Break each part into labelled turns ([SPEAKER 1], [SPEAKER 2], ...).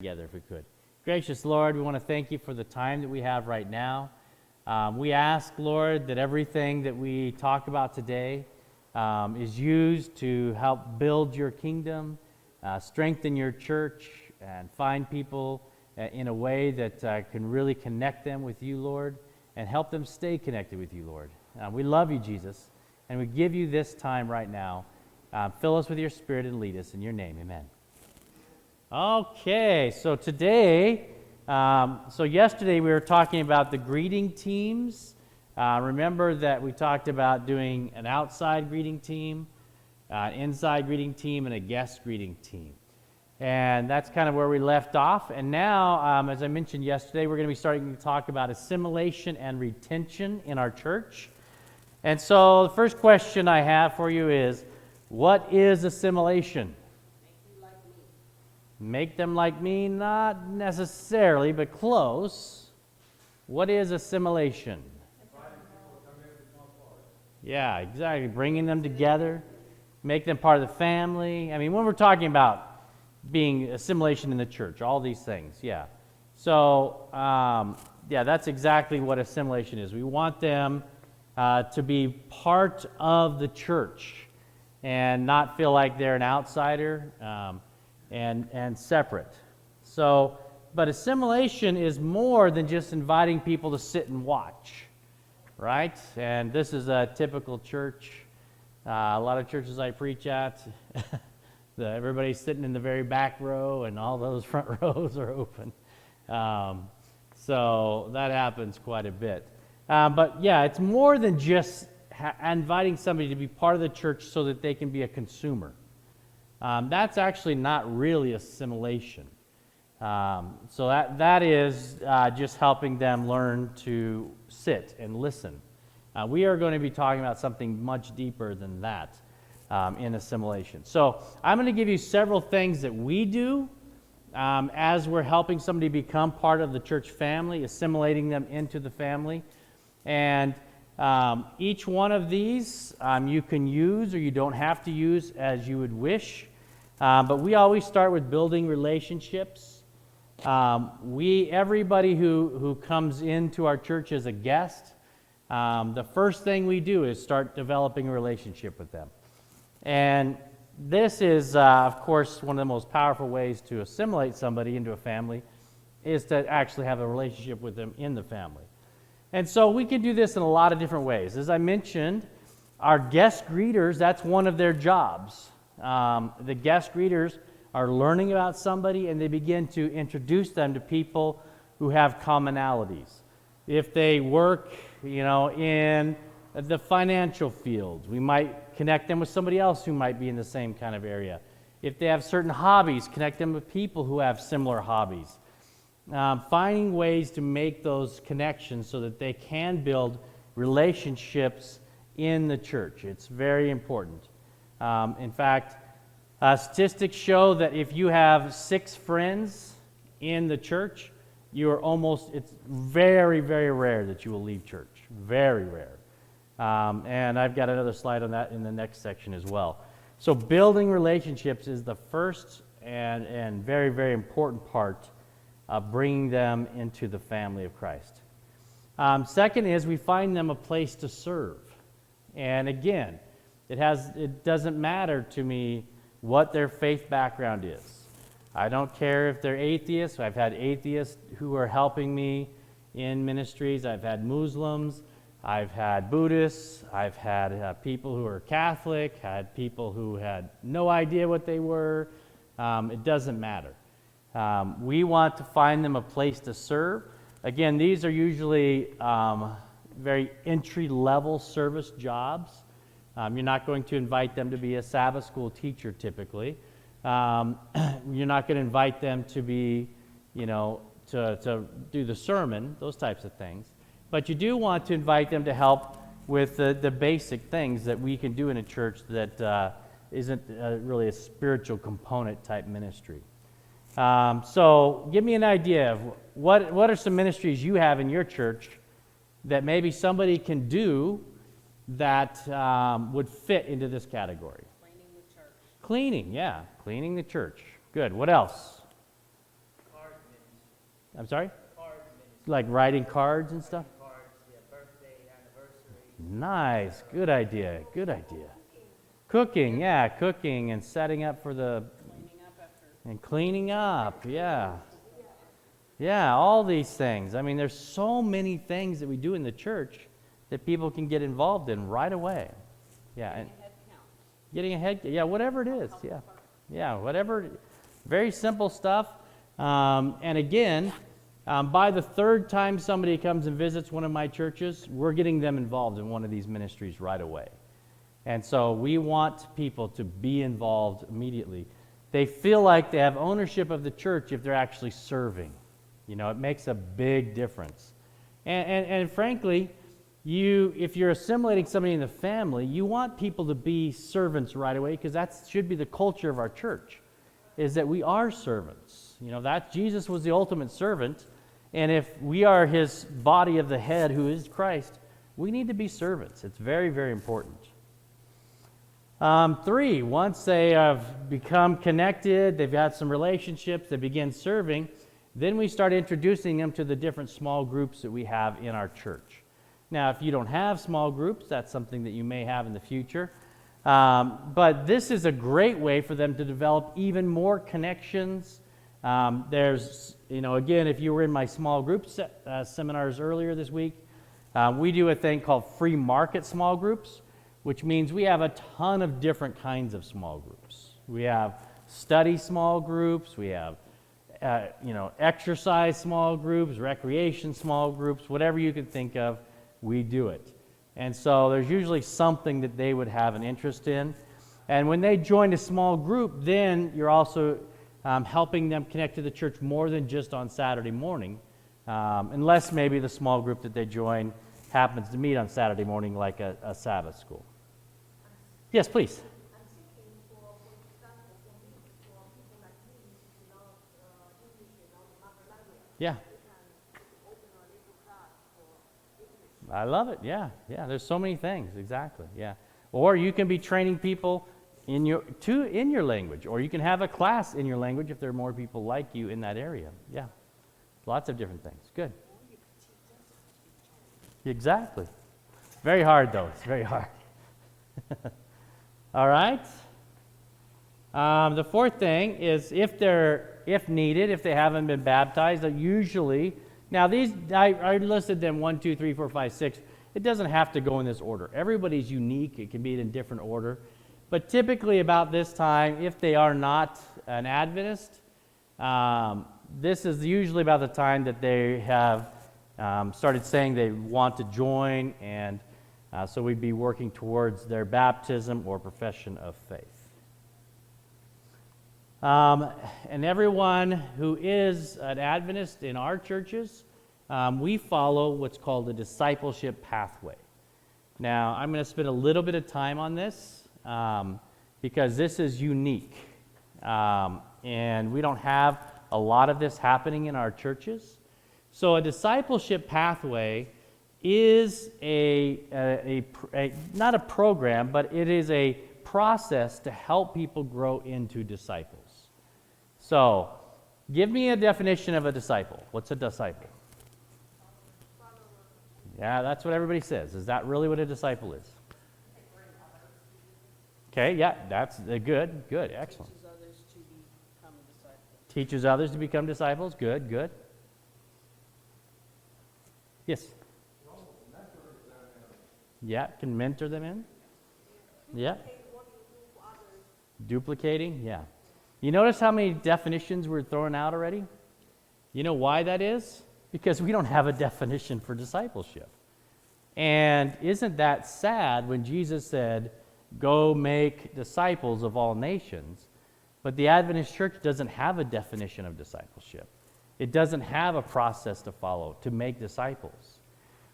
[SPEAKER 1] together if we could. Gracious Lord, we want to thank you for the time that we have right now. We ask, Lord, that everything that we talk about today is used to help build your kingdom, strengthen your church, and find people in a way that can really connect them with you, Lord, and help them stay connected with you, Lord. We love you, Jesus, and we give you this time right now. Fill us with your Spirit and lead us in your name. Amen. Okay, so today, yesterday we were talking about the greeting teams. Remember that we talked about doing an outside greeting team, an inside greeting team, and a guest greeting team. And that's kind of where we left off. And now, as I mentioned yesterday, we're going to be starting to talk about assimilation and retention in our church. And so the first question I have for you is, what is assimilation? Make them like me, not necessarily, but close. What is assimilation? Yeah, exactly. Bringing them together, make them part of the family. I mean, when we're talking about being assimilation in the church, all these things, yeah. So, that's exactly what assimilation is. We want them to be part of the church and not feel like they're an outsider. And separate. So, but assimilation is more than just inviting people to sit and watch, right? And this is a typical church. A lot of churches I preach at, everybody's sitting in the very back row and all those front rows are open. So that happens quite a bit. But yeah, it's more than just inviting somebody to be part of the church so that they can be a consumer. That's actually not really assimilation. So that is just helping them learn to sit and listen. We are going to be talking about something much deeper than that in assimilation. So I'm going to give you several things that we do as we're helping somebody become part of the church family, assimilating them into the family. And each one of these you can use or you don't have to use as you would wish. But we always start with building relationships. Everybody who comes into our church as a guest, the first thing we do is start developing a relationship with them. And this is, of course, one of the most powerful ways to assimilate somebody into a family is to actually have a relationship with them in the family. And so we can do this in a lot of different ways. As I mentioned, our guest greeters, that's one of their jobs. The guest greeters are learning about somebody and they begin to introduce them to people who have commonalities. If they work, in the financial field, we might connect them with somebody else who might be in the same kind of area. If they have certain hobbies, connect them with people who have similar hobbies. Finding ways to make those connections so that they can build relationships in the church. It's very important. In fact, statistics show that if you have 6 friends in the church, it's very, very rare that you will leave church. Very rare. And I've got another slide on that in the next section as well. So building relationships is the first and very, very important part of bringing them into the family of Christ. Second is we find them a place to serve. And again, it doesn't matter to me what their faith background is. I don't care if they're atheists. I've had atheists who are helping me in ministries. I've had Muslims. I've had Buddhists. I've had people who are Catholic, had people who had no idea what they were. It doesn't matter. We want to find them a place to serve. Again, these are usually very entry-level service jobs. You're not going to invite them to be a Sabbath school teacher typically. You're not going to invite them to be, to do the sermon, those types of things. But you do want to invite them to help with the basic things that we can do in a church that isn't really a spiritual component type ministry. So give me an idea of what are some ministries you have in your church that maybe somebody can do that would fit into this category?
[SPEAKER 2] Cleaning the church.
[SPEAKER 1] Cleaning the church. Good. What else?
[SPEAKER 2] Car
[SPEAKER 1] I'm sorry?
[SPEAKER 2] Card ministry.
[SPEAKER 1] Like writing cards and stuff?
[SPEAKER 2] Cards, yeah, birthday, anniversary.
[SPEAKER 1] Nice. Good idea. Good idea. Cooking, yeah, cooking and setting up for the... And cleaning up, yeah. Yeah, all these things. I mean, there's so many things that we do in the church that people can get involved in right away. Yeah, and getting a head, yeah, whatever it is, yeah. Yeah, whatever, very simple stuff. And again, by the third time somebody comes and visits one of my churches, we're getting them involved in one of these ministries right away. And so we want people to be involved immediately. They feel like they have ownership of the church if they're actually serving. You know, it makes a big difference. And frankly, if you're assimilating somebody in the family, you want people to be servants right away, because that should be the culture of our church, is that we are servants. You know, that Jesus was the ultimate servant, and if we are his body of the head, who is Christ, we need to be servants. It's very, very important. 3, once they have become connected, they've got some relationships, they begin serving, then we start introducing them to the different small groups that we have in our church. Now, if you don't have small groups, that's something that you may have in the future. But this is a great way for them to develop even more connections. There's, you know, again, if you were in my small group seminars earlier this week, we do a thing called free market small groups, which means we have a ton of different kinds of small groups. We have study small groups, we have exercise small groups, recreation small groups, whatever you can think of, we do it. And so there's usually something that they would have an interest in. And when they join a small group, then you're also helping them connect to the church more than just on Saturday morning, unless maybe the small group that they join happens to meet on Saturday morning like a Sabbath school. Yes, please.
[SPEAKER 3] I'm thinking for example, for people like me, English is not mother language.
[SPEAKER 1] Yeah.
[SPEAKER 3] We can open a little class for English.
[SPEAKER 1] I love it. Yeah. There's so many things. Exactly. Yeah. Or you can be training people in your language, or you can have a class in your language if there are more people like you in that area. Yeah. Lots of different things. Good. Exactly. Very hard though. It's very hard. All right. The fourth thing is if needed, if they haven't been baptized, usually, now these, I listed them 1, 2, 3, 4, 5, 6. It doesn't have to go in this order. Everybody's unique. It can be in different order. But typically about this time, if they are not an Adventist, this is usually about the time that they have started saying they want to join, and so we'd be working towards their baptism or profession of faith. And everyone who is an Adventist in our churches, we follow what's called a discipleship pathway. Now, I'm going to spend a little bit of time on this because this is unique. And we don't have a lot of this happening in our churches. So a discipleship pathway is not a program, but it is a process to help people grow into disciples. So, give me a definition of a disciple. What's a disciple? Yeah, that's what everybody says. Is that really what a disciple is? Okay, yeah, that's good, excellent.
[SPEAKER 2] Teaches others to become disciples.
[SPEAKER 1] Teaches others to become disciples, good. Yes? Yeah, can mentor them in. Yeah. Duplicating, yeah. You notice how many definitions we're throwing out already? You know why that is? Because we don't have a definition for discipleship. And isn't that sad when Jesus said, go make disciples of all nations? But the Adventist church doesn't have a definition of discipleship. It doesn't have a process to follow to make disciples.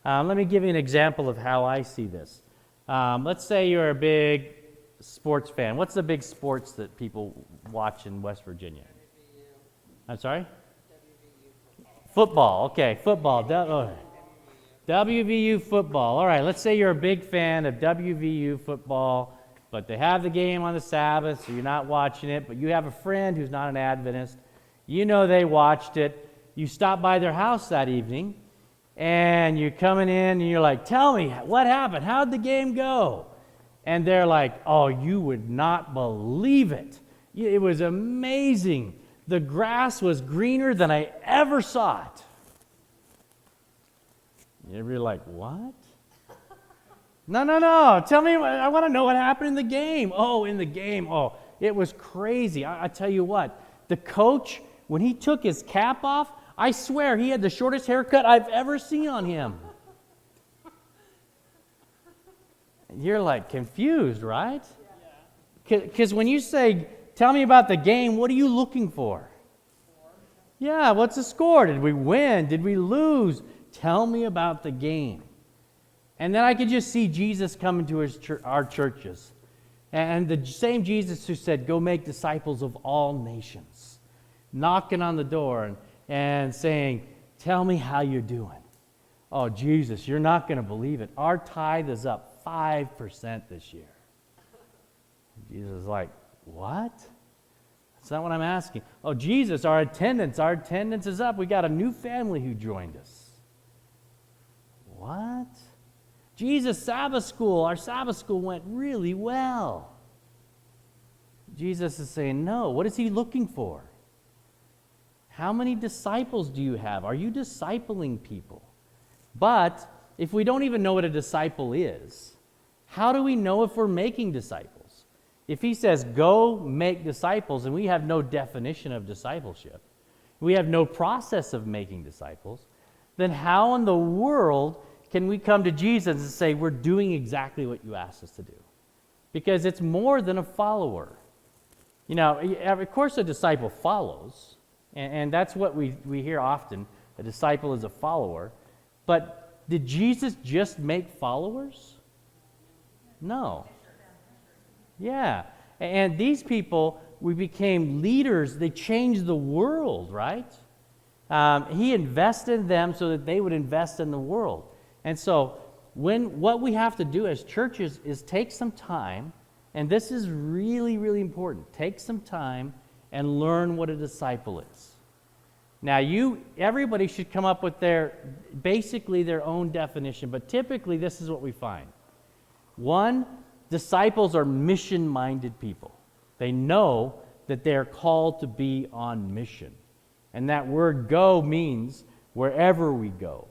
[SPEAKER 1] Let me give you an example of how I see this. Let's say you're a big sports fan. What's the big sports that people watch in West Virginia?
[SPEAKER 2] WVU.
[SPEAKER 1] I'm sorry?
[SPEAKER 2] WVU.
[SPEAKER 1] Football. Okay, football. WVU football. All right, let's say you're a big fan of WVU football, but they have the game on the Sabbath, so you're not watching it, but you have a friend who's not an Adventist. You know they watched it, you stop by their house that evening, and you're coming in, and you're like, tell me, what happened? How'd the game go? And they're like, oh, you would not believe it. It was amazing. The grass was greener than I ever saw it. You're like, what? No. Tell me, I want to know what happened in the game. Oh, in the game. Oh, it was crazy. I tell you what, the coach, when he took his cap off, I swear he had the shortest haircut I've ever seen on him. You're like confused, right? Because when you say, tell me about the game, what are you looking for? Yeah, what's the score? Did we win? Did we lose? Tell me about the game. And then I could just see Jesus coming to our churches. And the same Jesus who said, go make disciples of all nations. Knocking on the door and saying, tell me how you're doing. Oh, Jesus, you're not going to believe it. Our tithe is up 5% this year. Jesus is like, what? That's not what I'm asking. Oh, Jesus, our attendance is up. We got a new family who joined us. What? Jesus, Sabbath school, our Sabbath school went really well. Jesus is saying, no. What is he looking for? How many disciples do you have? Are you discipling people? But if we don't even know what a disciple is, how do we know if we're making disciples? If he says, go make disciples, and we have no definition of discipleship, we have no process of making disciples, then how in the world can we come to Jesus and say, we're doing exactly what you asked us to do? Because it's more than a follower. You know, of course a disciple follows, and that's what we hear often. A disciple is a follower. But did Jesus just make followers? No. Yeah. And these people, we became leaders. They changed the world, right? He invested in them so that they would invest in the world. And so what we have to do as churches is take some time, and this is really, really important. Take some time and learn what a disciple is. Now, everybody should come up with basically their own definition, but typically this is what we find. One, disciples are mission-minded people. They know that they're called to be on mission. And that word go means wherever we go,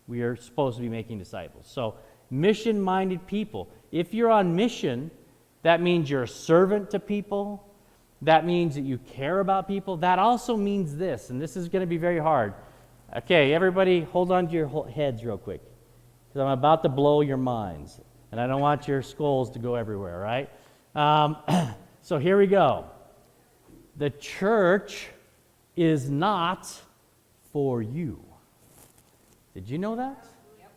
[SPEAKER 1] we are supposed to be making disciples. So, mission-minded people. If you're on mission, that means you're a servant to people. That means that you care about people. That also means this, and this is going to be very hard. Okay, everybody hold on to your heads real quick, because I'm about to blow your minds, and I don't want your skulls to go everywhere, right? So here we go. The church is not for you. Did you know that? Yep.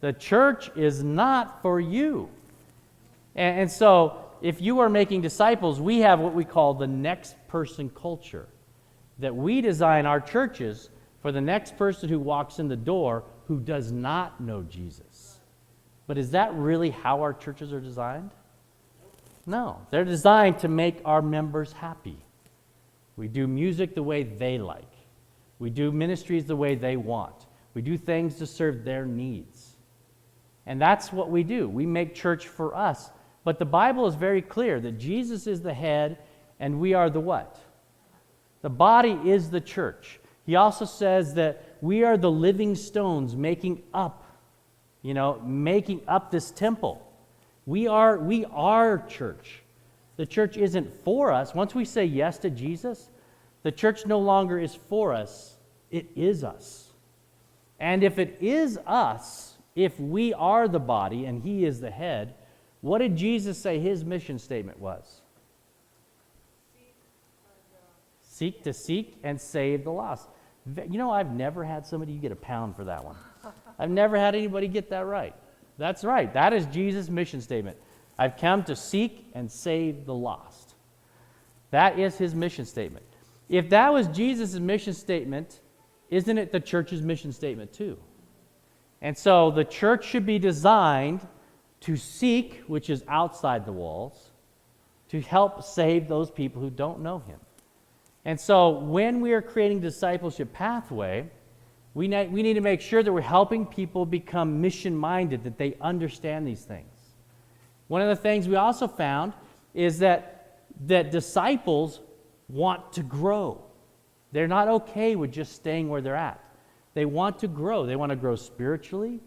[SPEAKER 1] The church is not for you. And so, if you are making disciples, we have what we call the next person culture. That we design our churches for the next person who walks in the door who does not know Jesus. But is that really how our churches are designed? No. They're designed to make our members happy. We do music the way they like. We do ministries the way they want. We do things to serve their needs. And that's what we do. We make church for us. But the Bible is very clear that Jesus is the head and we are the what? The body is the church. He also says that we are the living stones making up this temple. We are church. The church isn't for us. Once we say yes to Jesus, the church no longer is for us. It is us. And if it is us, if we are the body and he is the head, what did Jesus say his mission statement was? Seek to seek and save the lost. You know, I've never had somebody, you get a pound for that one. I've never had anybody get that right. That's right. That is Jesus' mission statement. I've come to seek and save the lost. That is his mission statement. If that was Jesus' mission statement, isn't it the church's mission statement too? And so the church should be designed to seek, which is outside the walls, to help save those people who don't know him. And so when we are creating discipleship pathway, we need to make sure that we're helping people become mission-minded, that they understand these things. One of the things we also found is that disciples want to grow. They're not okay with just staying where they're at. They want to grow. They want to grow spiritually.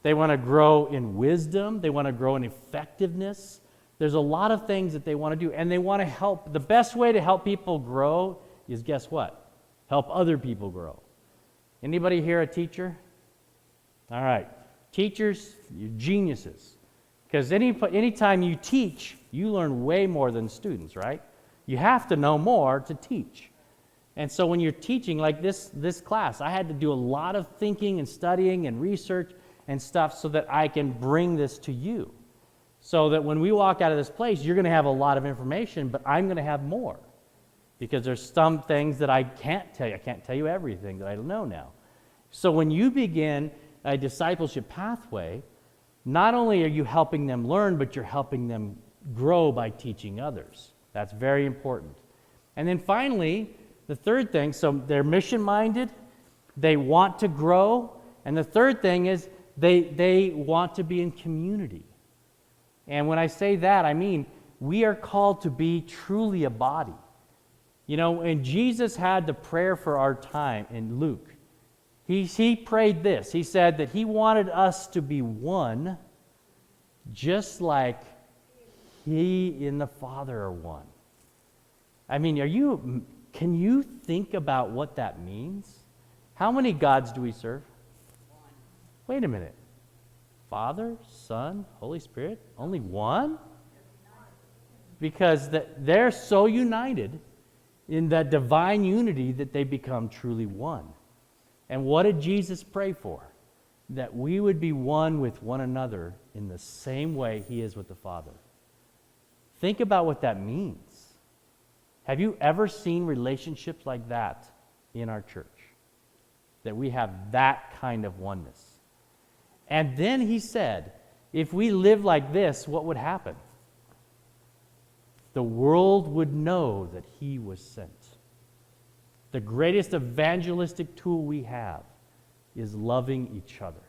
[SPEAKER 1] They want to grow in wisdom. They want to grow in effectiveness. There's a lot of things that they want to do, and they want to help. The best way to help people grow is, guess what? Help other people grow. Anybody here a teacher? All right. Teachers, you're geniuses. Because anytime you teach, you learn way more than students, right? You have to know more to teach. And so when you're teaching, like this class, I had to do a lot of thinking and studying and research and stuff so that I can bring this to you. So that when we walk out of this place, you're going to have a lot of information, but I'm going to have more. Because there's some things that I can't tell you. I can't tell you everything that I know now. So when you begin a discipleship pathway, not only are you helping them learn, but you're helping them grow by teaching others. That's very important. And then finally, the third thing, so they're mission-minded, they want to grow, and the third thing is they want to be in community. And when I say that, I mean we are called to be truly a body. You know, and Jesus had the prayer for our time in Luke. He prayed this. He said that he wanted us to be one, just like he and the Father are one. I mean, can you think about what that means? How many gods do we serve?
[SPEAKER 2] One.
[SPEAKER 1] Wait a minute. Father, Son, Holy Spirit? Only one? Because they're so united in that divine unity that they become truly one. And what did Jesus pray for? That we would be one with one another in the same way he is with the Father. Think about what that means. Have you ever seen relationships like that in our church? That we have that kind of oneness. And then he said, if we live like this, what would happen? The world would know that he was sent. The greatest evangelistic tool we have is loving each other.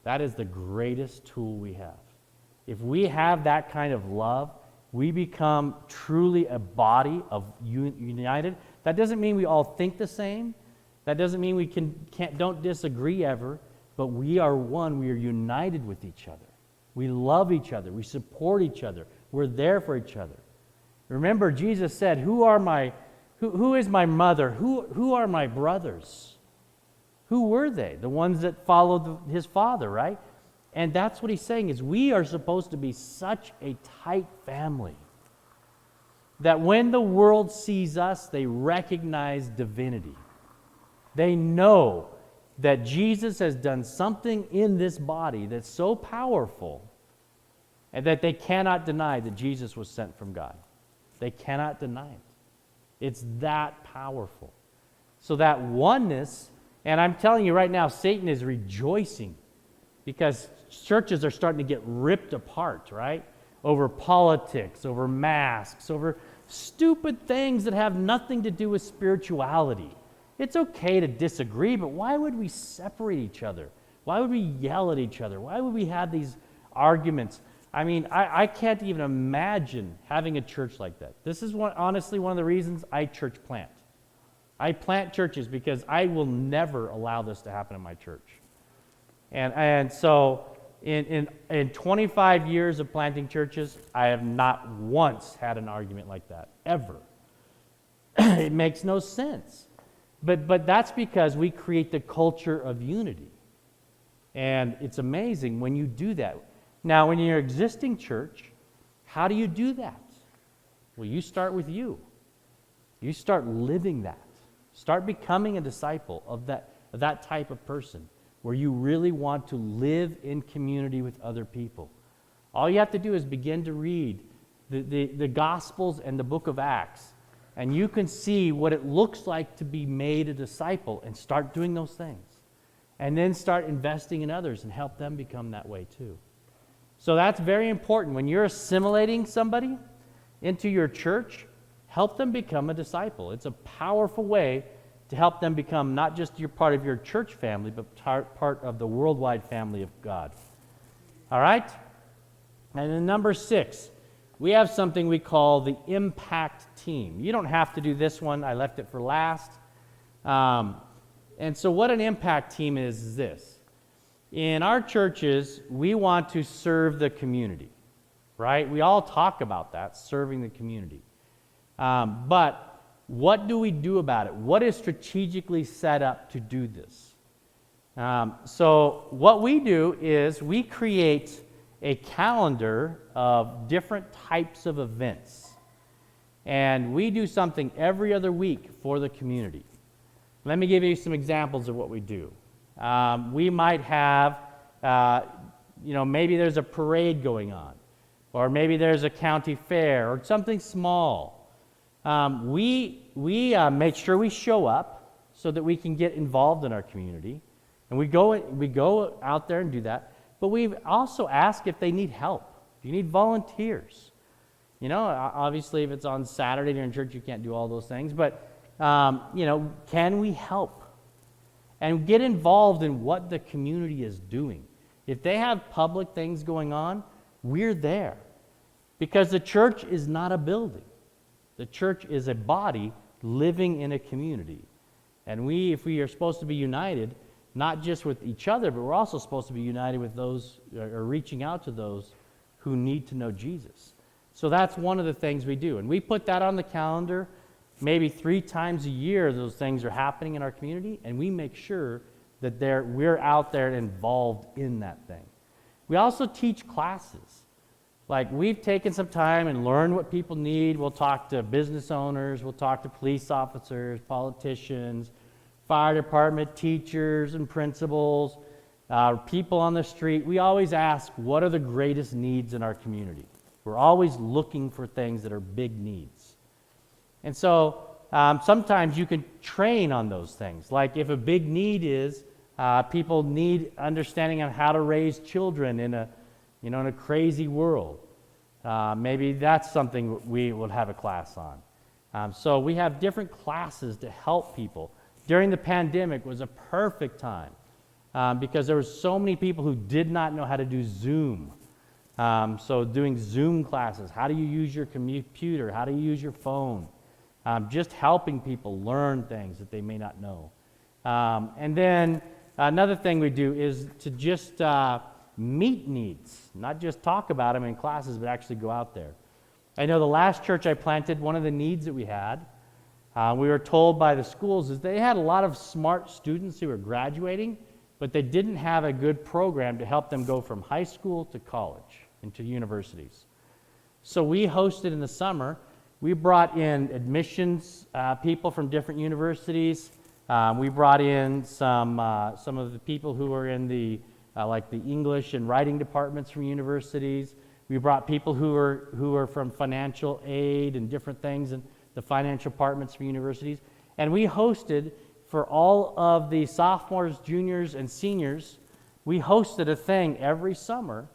[SPEAKER 1] That is the greatest tool we have. If we have that kind of love, we become truly a body of united. That doesn't mean we all think the same. That doesn't mean we don't disagree ever, but we are one. We are united with each other. We love each other. We support each other. We're there for each other. Remember, Jesus said, who is my mother? Who are my brothers? Who were they? The ones that followed his Father, right? And that's what he's saying is we are supposed to be such a tight family that when the world sees us, they recognize divinity. They know that Jesus has done something in this body that's so powerful and that they cannot deny that Jesus was sent from God. They cannot deny it. It's that powerful. So that oneness, and I'm telling you right now, Satan is rejoicing because churches are starting to get ripped apart, right? Over politics, over masks, over stupid things that have nothing to do with spirituality. It's okay to disagree, but why would we separate each other? Why would we yell at each other? Why would we have these arguments? I mean, I can't even imagine having a church like that. This is honestly one of the reasons I church plant. I plant churches because I will never allow this to happen in my church. And so in 25 years of planting churches, I have not once had an argument like that, ever. It makes no sense. But that's because we create the culture of unity. And it's amazing when you do that. Now, in your existing church, how do you do that? Well, you start with you. You start living that. Start becoming a disciple of that type of person where you really want to live in community with other people. All you have to do is begin to read the Gospels and the book of Acts, and you can see what it looks like to be made a disciple and start doing those things. And then start investing in others and help them become that way too. So that's very important. When you're assimilating somebody into your church, help them become a disciple. It's a powerful way to help them become not just your part of your church family, but part of the worldwide family of God. All right? And then number 6, we have something we call the impact team. You don't have to do this one. I left it for last. And so what an impact team is this. In our churches, we want to serve the community, right? We all talk about that, serving the community. But what do we do about it? What is strategically set up to do this? So what we do is we create a calendar of different types of events. And we do something every other week for the community. Let me give you some examples of what we do. We might have, maybe there's a parade going on, or maybe there's a county fair, or something small. We make sure we show up so that we can get involved in our community, and we go out there and do that. But we also ask if they need help. Do you need volunteers? Obviously, if it's on Saturday during church, you can't do all those things. But can we help? And get involved in what the community is doing. If they have public things going on, we're there. Because the church is not a building. The church is a body living in a community. And if we are supposed to be united, not just with each other, but we're also supposed to be united with those, or reaching out to those who need to know Jesus. So that's one of the things we do. And we put that on the calendar. Maybe 3 times a year those things are happening in our community, and we make sure that we're out there involved in that thing. We also teach classes. Like, we've taken some time and learned what people need. We'll talk to business owners, we'll talk to police officers, politicians, fire department, teachers and principals, people on the street. We always ask, what are the greatest needs in our community? We're always looking for things that are big needs. And so sometimes you can train on those things. Like, if a big need is people need understanding on how to raise children in a crazy world. Maybe that's something we will have a class on. So we have different classes to help people. During the pandemic was a perfect time because there were so many people who did not know how to do Zoom. So doing Zoom classes, how do you use your computer? How do you use your phone? Just helping people learn things that they may not know. And then another thing we do is to just meet needs, not just talk about them in classes, but actually go out there. I know the last church I planted, one of the needs that we had, we were told by the schools is they had a lot of smart students who were graduating, but they didn't have a good program to help them go from high school to college and to universities. So we hosted in the summer, we brought in admissions people from different universities. We brought in some of the people who were in the like the English and writing departments from universities. We brought people who were from financial aid and different things and the financial departments from universities. And we hosted for all of the sophomores, juniors, and seniors, we hosted a thing every summer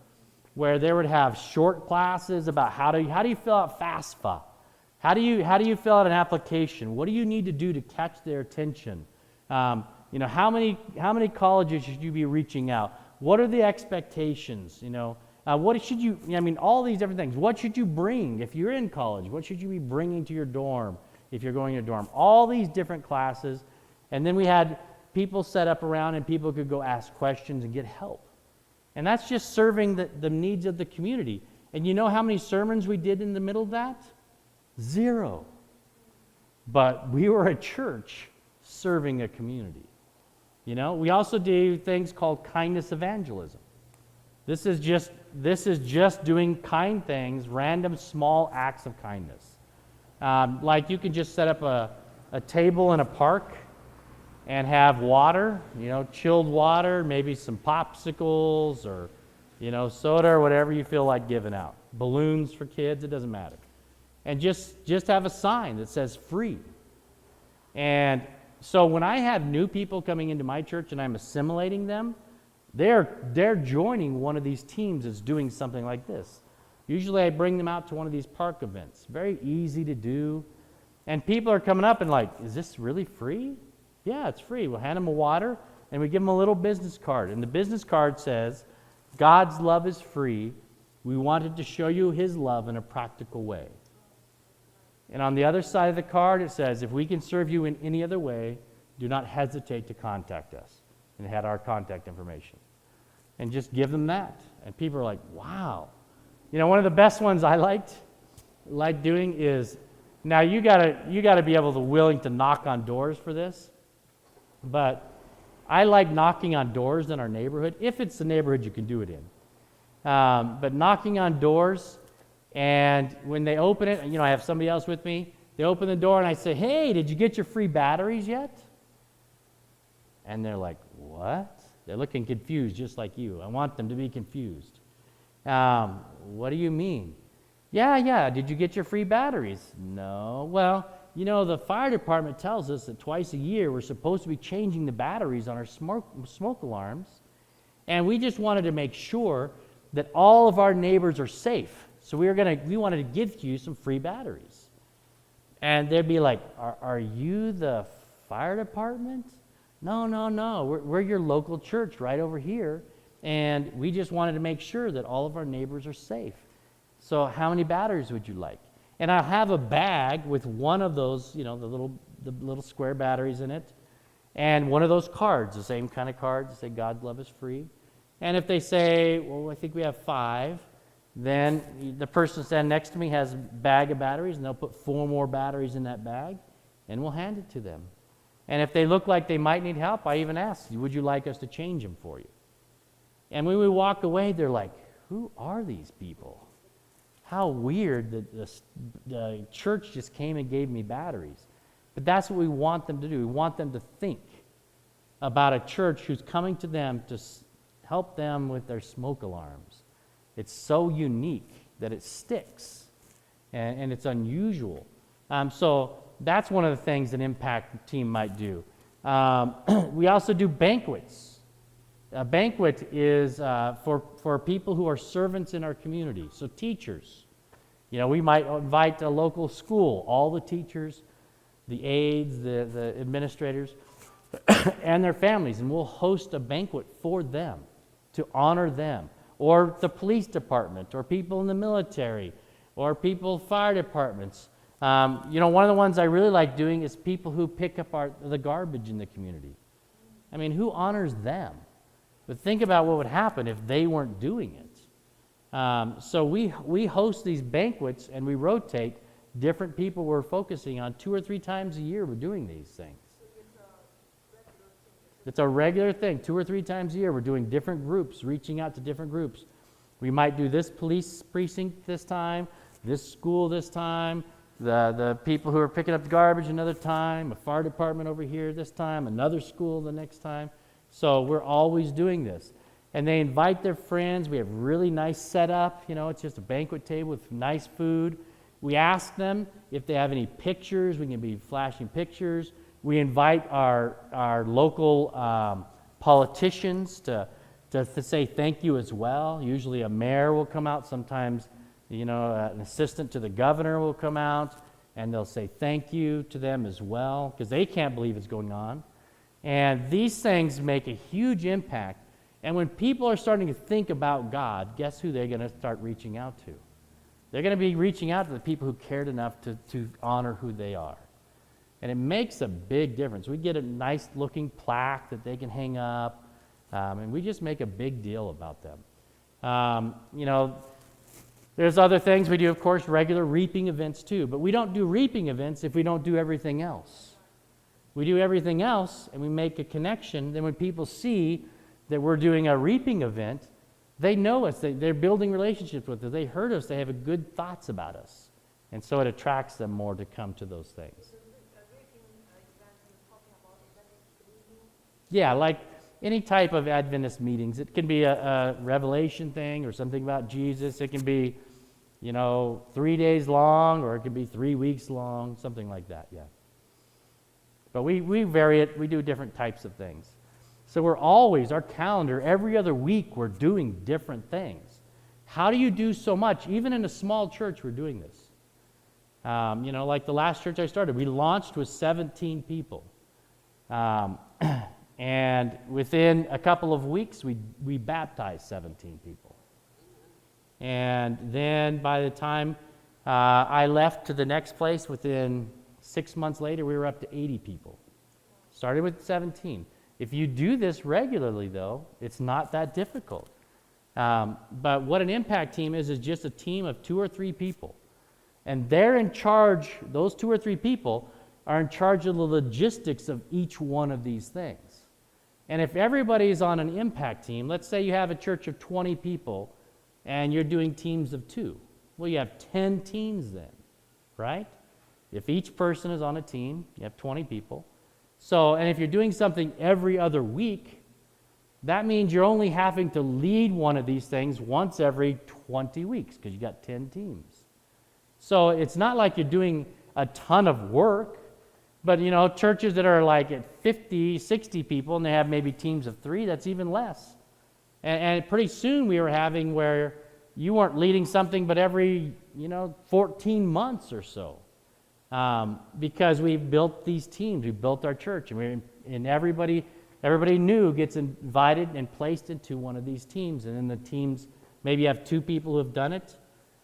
[SPEAKER 1] where they would have short classes about how do you fill out FAFSA? How do you fill out an application? What do you need to do to catch their attention? How many colleges should you be reaching out? What are the expectations? What should you? All these different things. What should you bring if you're in college? What should you be bringing to your dorm if you're going to a dorm? All these different classes, and then we had people set up around, and people could go ask questions and get help. And that's just serving the needs of the community. And you know how many sermons we did in the middle of that? 0. But we were a church serving a community. We also do things called kindness evangelism. This is just doing kind things, random small acts of kindness. Like you can just set up a table in a park and have water, chilled water, maybe some popsicles or, soda or whatever you feel like giving out. Balloons for kids, it doesn't matter. And just have a sign that says free. And so when I have new people coming into my church and I'm assimilating them, they're joining one of these teams that's doing something like this. Usually I bring them out to one of these park events. Very easy to do. And people are coming up and like, is this really free? Yeah, it's free. We'll hand them a water, and we give them a little business card. And the business card says, God's love is free. We wanted to show you his love in a practical way. And on the other side of the card, it says, if we can serve you in any other way, do not hesitate to contact us. And it had our contact information. And just give them that. And people are like, wow. You know, one of the best ones I like doing is, now you gotta be able to willing to knock on doors for this. But I like knocking on doors in our neighborhood, if it's the neighborhood you can do it in. But knocking on doors, and when they open it, you know, I have somebody else with me, they open the door and I say, hey, did you get your free batteries yet? And they're like, what? They're looking confused just like you. I want them to be confused. What do you mean? Yeah, did you get your free batteries? No. Well, you know, the fire department tells us that twice a year we're supposed to be changing the batteries on our smoke alarms, and we just wanted to make sure that all of our neighbors are safe. So we wanted to give you some free batteries. And they'd be like, are you the fire department? No. We're your local church right over here, and we just wanted to make sure that all of our neighbors are safe. So how many batteries would you like? And I'll have a bag with one of those, you know, the little square batteries in it, and one of those cards, the same kind of cards that say God's love is free. And if they say, well, I think we have 5, then the person standing next to me has a bag of batteries, and they'll put 4 more batteries in that bag, and we'll hand it to them. And if they look like they might need help, I even ask, would you like us to change them for you? And when we walk away, they're like, who are these people? How weird that the church just came and gave me batteries. But that's what we want them to do. We want them to think about a church who's coming to them to help them with their smoke alarms. It's so unique that it sticks, and it's unusual. So that's one of the things an impact team might do. We also do banquets. A banquet is for people who are servants in our community, so teachers. You know, we might invite a local school, all the teachers, the aides, the administrators, and their families, and we'll host a banquet for them to honor them. Or the police department, or people in the military, or people fire departments. You know, one of the ones I really like doing is people who pick up the garbage in the community. I mean, who honors them? But think about what would happen if they weren't doing it. So we host these banquets, and we rotate different people we're focusing on 2 or 3 times a year. We're doing these things. It's a regular thing. 2 or 3 times a year, we're doing different groups, reaching out to different groups. We might do this police precinct this time, this school this time, the people who are picking up the garbage another time, a fire department over here this time, another school the next time. So we're always doing this. And they invite their friends. We have really nice setup. You know, it's just a banquet table with nice food. We ask them if they have any pictures. We can be flashing pictures. We invite our local politicians to say thank you as well. Usually a mayor will come out. Sometimes, you know, an assistant to the governor will come out, and they'll say thank you to them as well, because they can't believe it's going on. And these things make a huge impact. And when people are starting to think about God, guess who they're going to start reaching out to? They're going to be reaching out to the people who cared enough to honor who they are. And it makes a big difference. We get a nice looking plaque that they can hang up, and we just make a big deal about them. You know, there's other things we do, of course, regular reaping events too, but we don't do reaping events if we don't do everything else. We do everything else, and we make a connection. Then when people see that we're doing a reaping event, they know us. They're building relationships with us. They heard us. They have good thoughts about us. And so it attracts them more to come to those things. Yeah, like any type of Adventist meetings. It can be a revelation thing or something about Jesus. It can be, you know, 3 days long, or it can be 3 weeks long, something like that, yeah. But we vary it. We do different types of things. So we're always, our calendar, every other week, we're doing different things. How do you do so much? Even in a small church, we're doing this. Like the last church I started, we launched with 17 people. And within a couple of weeks, we baptized 17 people. And then by the time I left to the next place, within 6 months later, we were up to 80 people. Started with 17. If you do this regularly, though, it's not that difficult. But what an impact team is just a team of 2 or 3 people. And they're in charge, those 2 or 3 people are in charge of the logistics of each one of these things. And if everybody's on an impact team, let's say you have a church of 20 people and you're doing teams of 2. Well, you have 10 teams then, right? If each person is on a team, you have 20 people. So, and if you're doing something every other week, that means you're only having to lead one of these things once every 20 weeks because you got 10 teams. So it's not like you're doing a ton of work, but churches that are like at 50, 60 people and they have maybe teams of 3, that's even less. And pretty soon we were having where you weren't leading something but every, 14 months or so. Because we built these teams, we built our church, and everybody new gets invited and placed into one of these teams. And then the teams, maybe you have 2 people who have done it,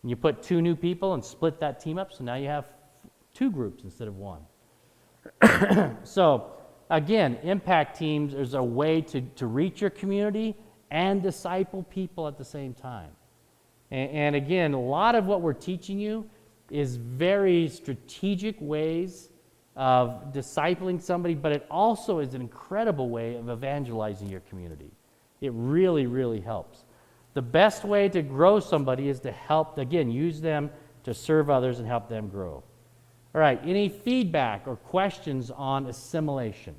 [SPEAKER 1] and you put 2 new people and split that team up, so now you have 2 groups instead of 1. So, again, impact teams is a way to reach your community and disciple people at the same time. And again, a lot of what we're teaching you is very strategic ways of discipling somebody, but it also is an incredible way of evangelizing your community. It really, really helps. The best way to grow somebody is to help, again, use them to serve others and help them grow. All right, any feedback or questions on assimilation?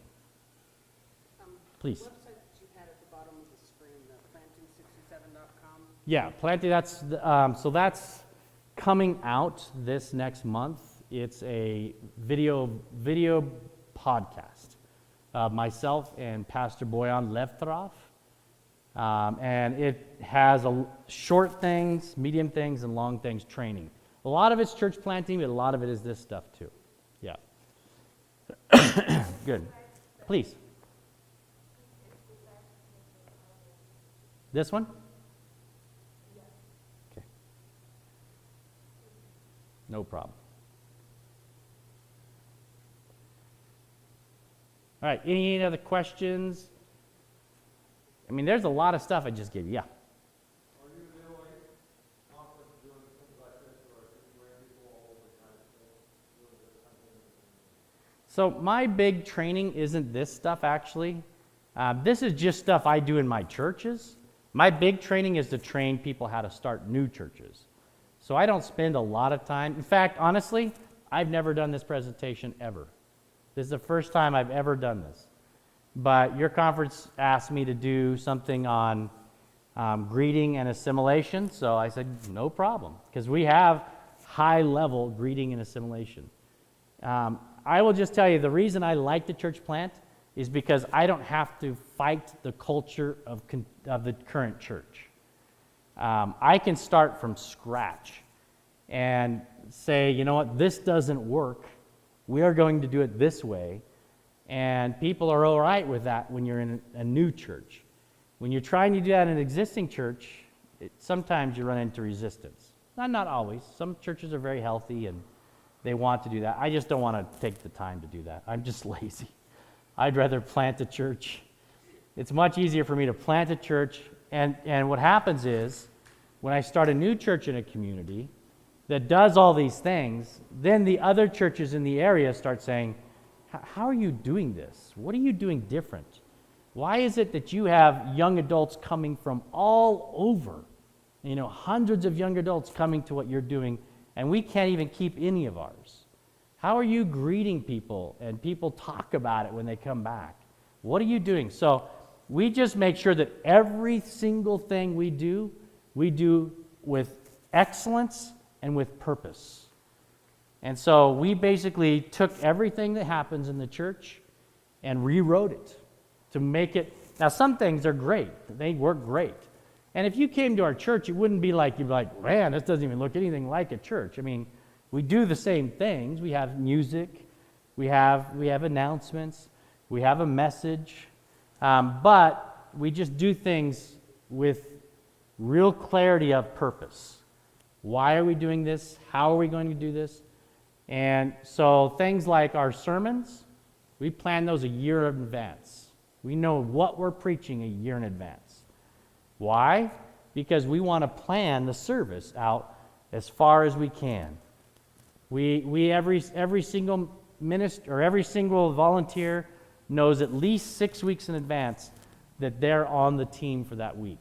[SPEAKER 1] Please.
[SPEAKER 2] The website that you had at the bottom of the screen, the planting67.com.
[SPEAKER 1] Yeah, Planting, so that's coming out this next month. It's a video podcast. Myself and Pastor Boyan Levtrov. And it has short things, medium things, and long things training. A lot of it's church planting, but a lot of it is this stuff too. Yeah. Good. Please. This one? Okay. No problem. All right, any other questions? I mean, there's a lot of stuff I just gave you. Yeah.
[SPEAKER 4] Are you really confident doing things like this, or can you bring people all over the United States doing this kind of thing?
[SPEAKER 1] So my big training isn't this stuff, actually. This is just stuff I do in my churches. My big training is to train people how to start new churches. So I don't spend a lot of time. In fact, honestly, I've never done this presentation ever. This is the first time I've ever done this. But your conference asked me to do something on greeting and assimilation, so I said, no problem, because we have high-level greeting and assimilation. I will just tell you, the reason I like the church plant is because I don't have to fight the culture of the current church. I can start from scratch and say, you know what, this doesn't work. We are going to do it this way. And people are all right with that when you're in a new church. When you're trying to do that in an existing church, sometimes you run into resistance. Not always. Some churches are very healthy and they want to do that. I just don't want to take the time to do that. I'm just lazy. I'd rather plant a church. It's much easier for me to plant a church. And what happens is, when I start a new church in a community that does all these things, then the other churches in the area start saying, how are you doing this? What are you doing different? Why is it that you have young adults coming from all over? Hundreds of young adults coming to what you're doing, and we can't even keep any of ours. How are you greeting people, and people talk about it when they come back? What are you doing? So we just make sure that every single thing we do with excellence and with purpose. And so we basically took everything that happens in the church and rewrote it to make it. Now, some things are great. They work great. And if you came to our church, it wouldn't be like, you'd be like, man, this doesn't even look anything like a church. I mean, We do the same things. We have music, we have announcements, we have a message, but we just do things with real clarity of purpose. Why are we doing this? How are we going to do this? And so things like our sermons, we plan those a year in advance. We know what we're preaching a year in advance. Why? Because we want to plan the service out as far as we can. We every single minister or every single volunteer knows at least 6 weeks in advance that they're on the team for that week.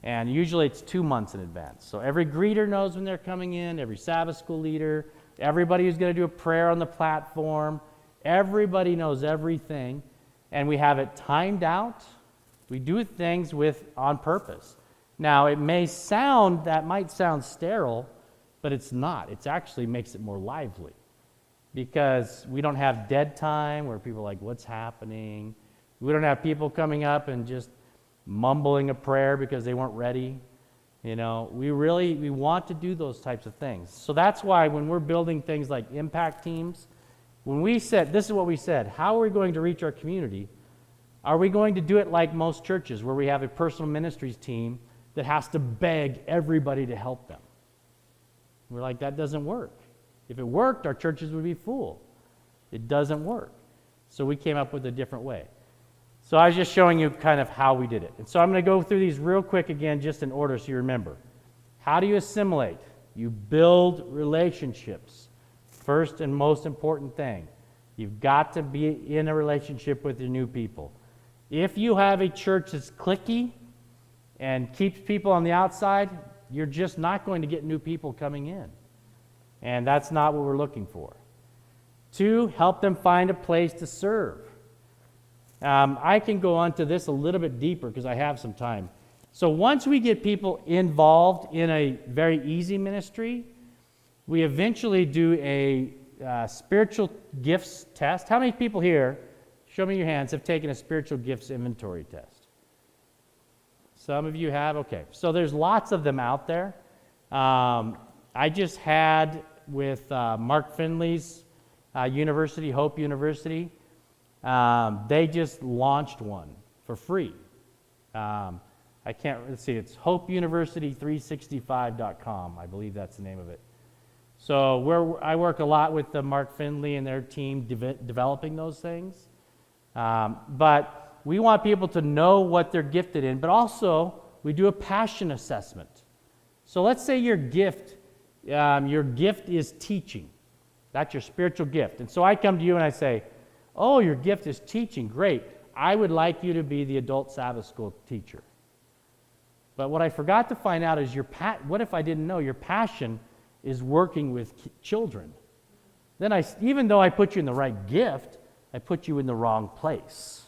[SPEAKER 1] And usually it's 2 months in advance. So every greeter knows when they're coming in, every Sabbath school leader, everybody who's going to do a prayer on the platform, everybody knows everything, and we have it timed out. We do things on purpose. Now, it might sound sterile, but it's not. It actually makes it more lively because we don't have dead time where people are like, what's happening? We don't have people coming up and just mumbling a prayer because they weren't ready. We want to do those types of things. So that's why when we're building things like impact teams, this is what we said, how are we going to reach our community? Are we going to do it like most churches where we have a personal ministries team that has to beg everybody to help them? We're like, that doesn't work. If it worked, our churches would be full. It doesn't work. So we came up with a different way. So I was just showing you kind of how we did it. And so I'm going to go through these real quick again, just in order so you remember. How do you assimilate? You build relationships. First and most important thing. You've got to be in a relationship with your new people. If you have a church that's cliquey and keeps people on the outside, you're just not going to get new people coming in. And that's not what we're looking for. 2, help them find a place to serve. I can go on to this a little bit deeper because I have some time. So once we get people involved in a very easy ministry, we eventually do a spiritual gifts test. How many people here, show me your hands, have taken a spiritual gifts inventory test? Some of you have? Okay. So there's lots of them out there. I just had with Mark Finley's university, Hope University, they just launched one for free. Let's see, it's hopeuniversity365.com. I believe that's the name of it. So I work a lot with Mark Finley and their team developing those things. But we want people to know what they're gifted in, but also we do a passion assessment. So let's say your gift is teaching. That's your spiritual gift. And so I come to you and I say, oh, your gift is teaching. Great. I would like you to be the adult Sabbath school teacher. But what I forgot to find out is what if I didn't know your passion is working with children? Then even though I put you in the right gift, I put you in the wrong place.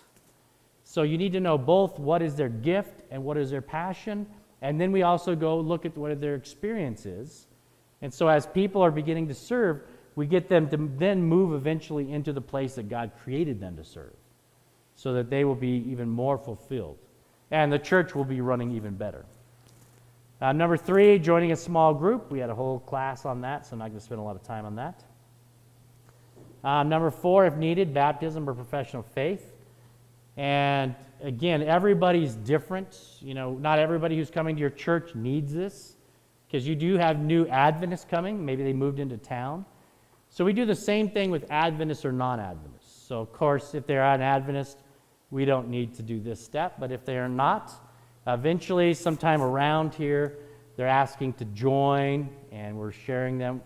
[SPEAKER 1] So you need to know both what is their gift and what is their passion. And then we also go look at what their experience is. And so as people are beginning to serve, we get them to then move eventually into the place that God created them to serve so that they will be even more fulfilled. And the church will be running even better. Number 3, joining a small group. We had a whole class on that, so I'm not going to spend a lot of time on that. Number 4, if needed, baptism or profession of faith. And again, everybody's different. Not everybody who's coming to your church needs this because you do have new Adventists coming. Maybe they moved into town. So we do the same thing with Adventists or non-Adventists. So of course, if they're an Adventist, we don't need to do this step. But if they are not, eventually sometime around here, they're asking to join and we're sharing them,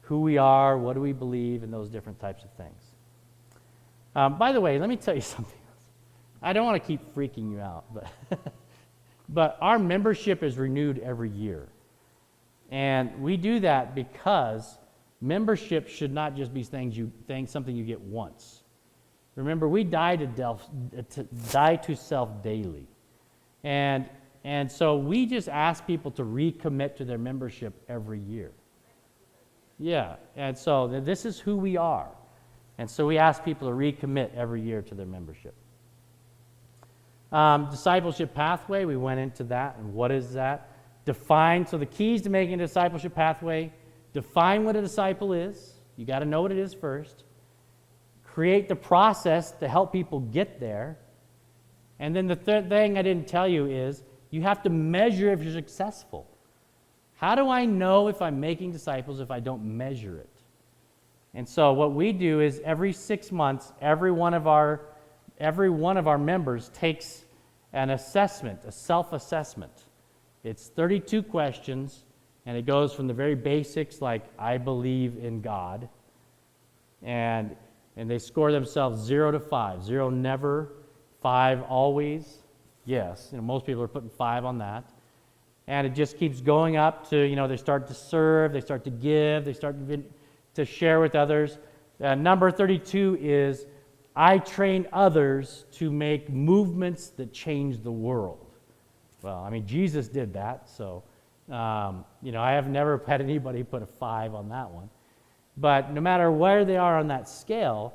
[SPEAKER 1] who we are, what do we believe, and those different types of things. By the way, let me tell you something else. I don't want to keep freaking you out, but our membership is renewed every year. And we do that because membership should not just be something you get once. Remember, we die to self daily. And so we just ask people to recommit to their membership every year. Yeah, and so this is who we are. And so we ask people to recommit every year to their membership. Discipleship pathway, we went into that. And what is that? Define. So the keys to making a discipleship pathway, define what a disciple is. You got to know what it is first. Create the process to help people get there. And then the third thing I didn't tell you is you have to measure if you're successful. How do I know if I'm making disciples if I don't measure it? And so what we do is every 6 months, every one of our members takes an assessment, a self-assessment. It's 32 questions, and it goes from the very basics, like I believe in God, and they score themselves 0 to 5. 0 never, 5 always. Yes, most people are putting 5 on that. And it just keeps going up to, they start to serve, they start to give, they start to share with others. Number 32 is, I train others to make movements that change the world. Well, Jesus did that, so, I have never had anybody put a 5 on that one. But no matter where they are on that scale,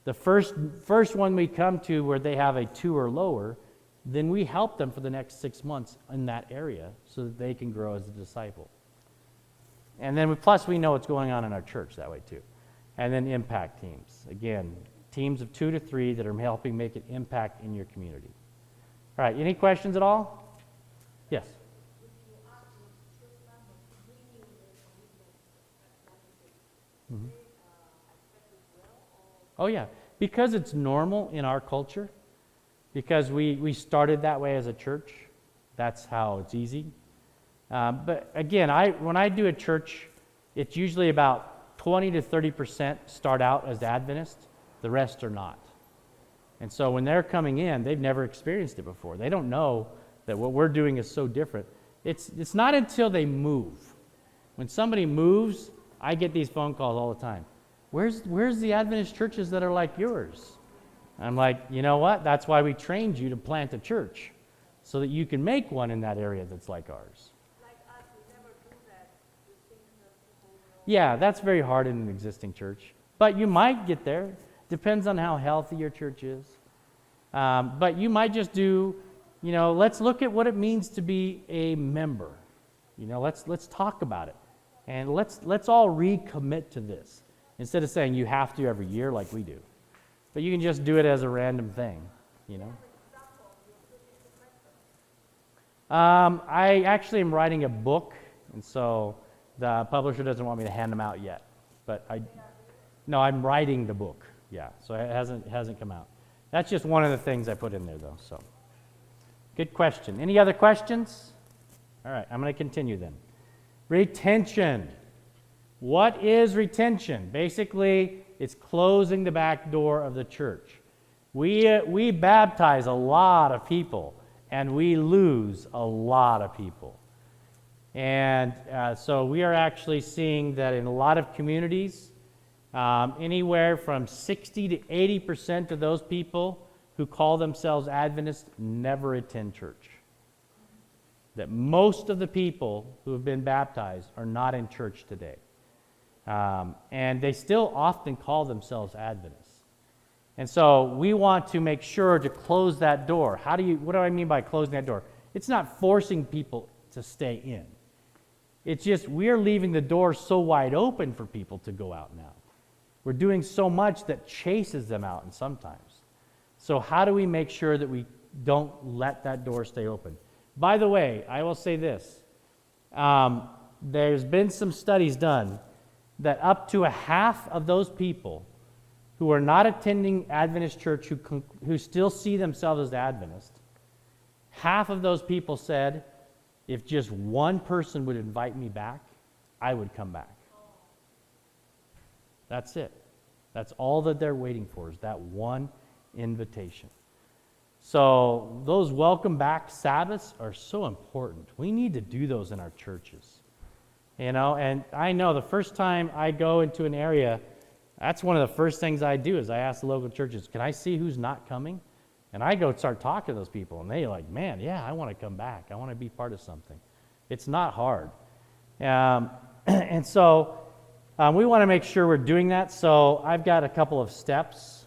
[SPEAKER 1] the first one we come to where they have a 2 or lower, then we help them for the next 6 months in that area so that they can grow as a disciple. And then plus we know what's going on in our church that way too. And then impact teams. Again, teams of 2 to 3 that are helping make an impact in your community. All right, any questions at all? Yes? Mm-hmm. Oh yeah, because it's normal in our culture. Because we started that way as a church, that's how it's easy. But again, when I do a church, it's usually about 20 to 30% start out as Adventists, the rest are not. And so when they're coming in, they've never experienced it before. They don't know that what we're doing is so different. It's not until they move. When somebody moves, I get these phone calls all the time. Where's the Adventist churches that are like yours? I'm like, you know what? That's why we trained you to plant a church, so that you can make one in that area that's like ours.
[SPEAKER 3] Like us, we never do that. You think that people will...
[SPEAKER 1] Yeah, that's very hard in an existing church. But you might get there. Depends on how healthy your church is. But you might just do, let's look at what it means to be a member. Let's talk about it. And let's all recommit to this. Instead of saying you have to every year like we do. But you can just do it as a random thing, I actually am writing a book, and so the publisher doesn't want me to hand them out yet. But I'm writing the book. Yeah, so it hasn't come out. That's just one of the things I put in there, though. So, good question. Any other questions? All right, I'm going to continue then. Retention. What is retention? Basically, it's closing the back door of the church. We baptize a lot of people, and we lose a lot of people. And so we are actually seeing that in a lot of communities, anywhere from 60 to 80% of those people who call themselves Adventists never attend church. That most of the people who have been baptized are not in church today. And they still often call themselves Adventists. And so we want to make sure to close that door. What do I mean by closing that door? It's not forcing people to stay in. It's just we're leaving the door so wide open for people to go out now. We're doing so much that chases them out and sometimes. So how do we make sure that we don't let that door stay open? By the way, I will say this. There's been some studies done that up to a half of those people who are not attending Adventist church, who still see themselves as Adventist, half of those people said, if just one person would invite me back, I would come back. That's it. That's all that they're waiting for, is that one invitation. So those welcome back Sabbaths are so important. We need to do those in our churches. And I know the first time I go into an area, that's one of the first things I do is I ask the local churches, can I see who's not coming? And I go start talking to those people, and they're like, man, yeah, I want to come back. I want to be part of something. It's not hard. And so we want to make sure we're doing that. So I've got a couple of steps.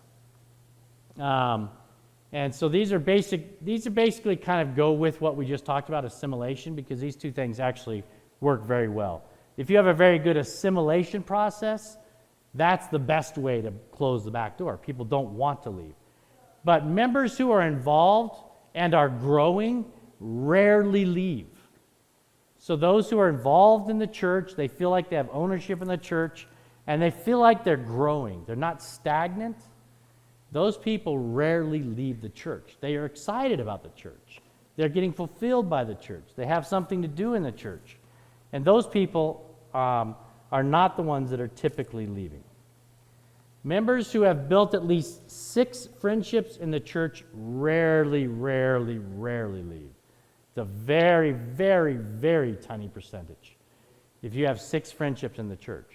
[SPEAKER 1] And so these are basically kind of go with what we just talked about, assimilation, because these two things actually work very well. If you have a very good assimilation process, that's the best way to close the back door. People don't want to leave. But members who are involved and are growing rarely leave. So those who are involved in the church, they feel like they have ownership in the church, and they feel like they're growing. They're not stagnant. Those people rarely leave the church. They are excited about the church. They're getting fulfilled by the church. They have something to do in the church. And those people are not the ones that are typically leaving. Members who have built at least 6 friendships in the church rarely leave. It's a very, very, very tiny percentage if you have 6 friendships in the church.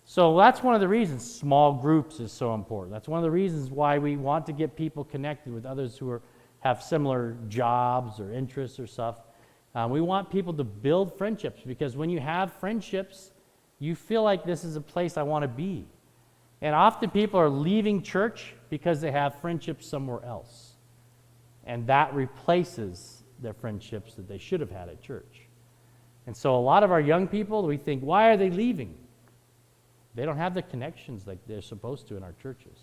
[SPEAKER 1] So that's one of the reasons small groups is so important. That's one of the reasons why we want to get people connected with others who have similar jobs or interests or stuff. We want people to build friendships, because when you have friendships, you feel like this is a place I want to be. And often people are leaving church because they have friendships somewhere else. And that replaces their friendships that they should have had at church. And so a lot of our young people, we think, why are they leaving? They don't have the connections like they're supposed to in our churches.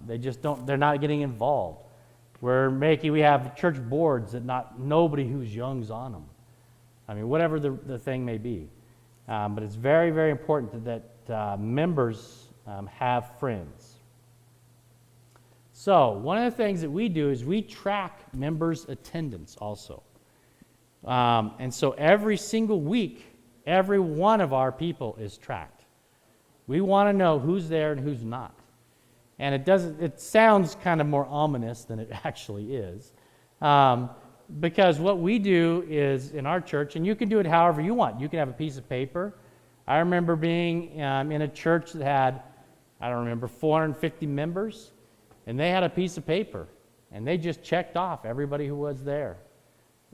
[SPEAKER 1] They just don't, they're not getting involved. We have church boards that nobody who's young's on them. I mean, whatever the thing may be. But it's very, very important that members have friends. So one of the things that we do is we track members' attendance also. And so every single week, every one of our people is tracked. We want to know who's there and who's not. And it sounds kind of more ominous than it actually is. Because what we do is in our church, and you can do it however you want. You can have a piece of paper. I remember being in a church that had, 450 members, and they had a piece of paper, and they just checked off everybody who was there.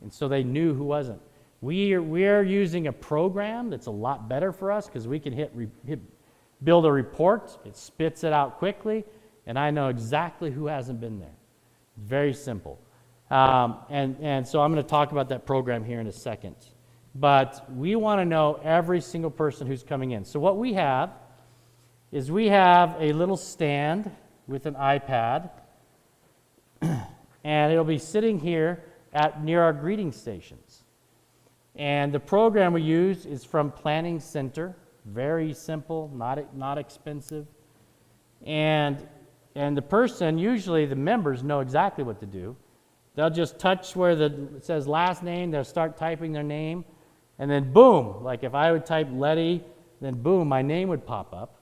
[SPEAKER 1] And so they knew who wasn't. We're using a program that's a lot better for us, because we can build a report. It spits it out quickly, and I know exactly who hasn't been there. Very simple. And so I'm going to talk about that program here in a second. But we want to know every single person who's coming in. So what we have is we have a little stand with an iPad, and it'll be sitting here near our greeting stations. And the program we use is from Planning Center. Very simple, not expensive. And the person, usually the members, know exactly what to do. They'll just touch where it says last name, they'll start typing their name, and then boom, like if I would type Leddy, then boom, my name would pop up.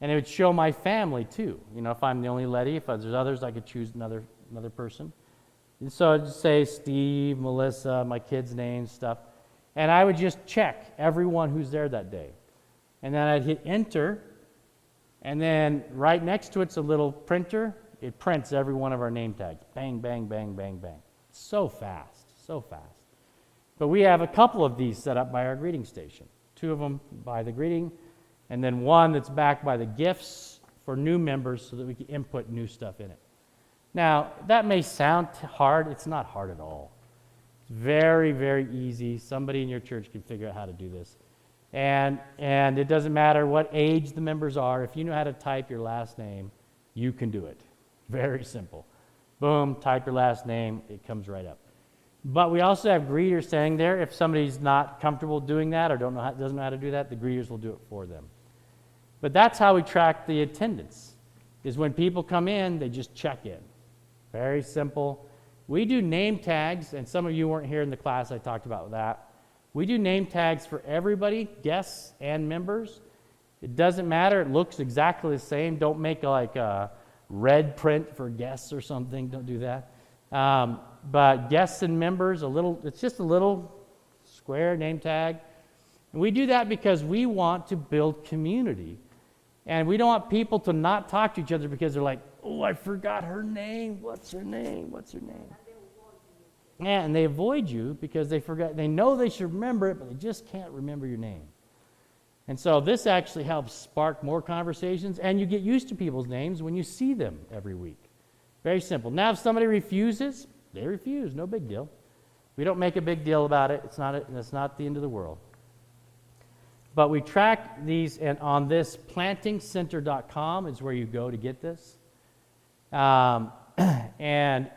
[SPEAKER 1] And it would show my family too. You know, if I'm the only Leddy, if there's others, I could choose another person. And so I'd say Steve, Melissa, my kids' names, stuff. And I would just check everyone who's there that day. And then I'd hit enter, and then right next to it's a little printer. It prints every one of our name tags. Bang, bang, bang, bang, bang. So fast, so fast. But we have a couple of these set up by our greeting station. 2 of them by the greeting, and then 1 that's backed by the gifts for new members so that we can input new stuff in it. Now, that may sound hard. It's not hard at all. It's very, very easy. Somebody in your church can figure out how to do this. And it doesn't matter what age the members are. If you know how to type your last name, you can do it. Very simple. Boom, type your last name, it comes right up. But we also have greeters standing there. If somebody's not comfortable doing that or doesn't know how to do that, the greeters will do it for them. But that's how we track the attendance, is when people come in, they just check in. Very simple. We do name tags, and some of you weren't here in the class I talked about that. We do name tags for everybody, guests and members. It doesn't matter. It looks exactly the same. Don't make like a red print for guests or something. Don't do that. But guests and members, it's just a little square name tag. And we do that because we want to build community. And we don't want people to not talk to each other because they're like, oh, I forgot her name. What's her name? What's her name? Yeah, and they avoid you because they forgot. They know they should remember it, but they just can't remember your name. And so this actually helps spark more conversations, and you get used to people's names when you see them every week. Very simple. Now, if somebody refuses, they refuse. No big deal. We don't make a big deal about it. It's not the end of the world. But we track these, and on this plantingcenter.com is where you go to get this. And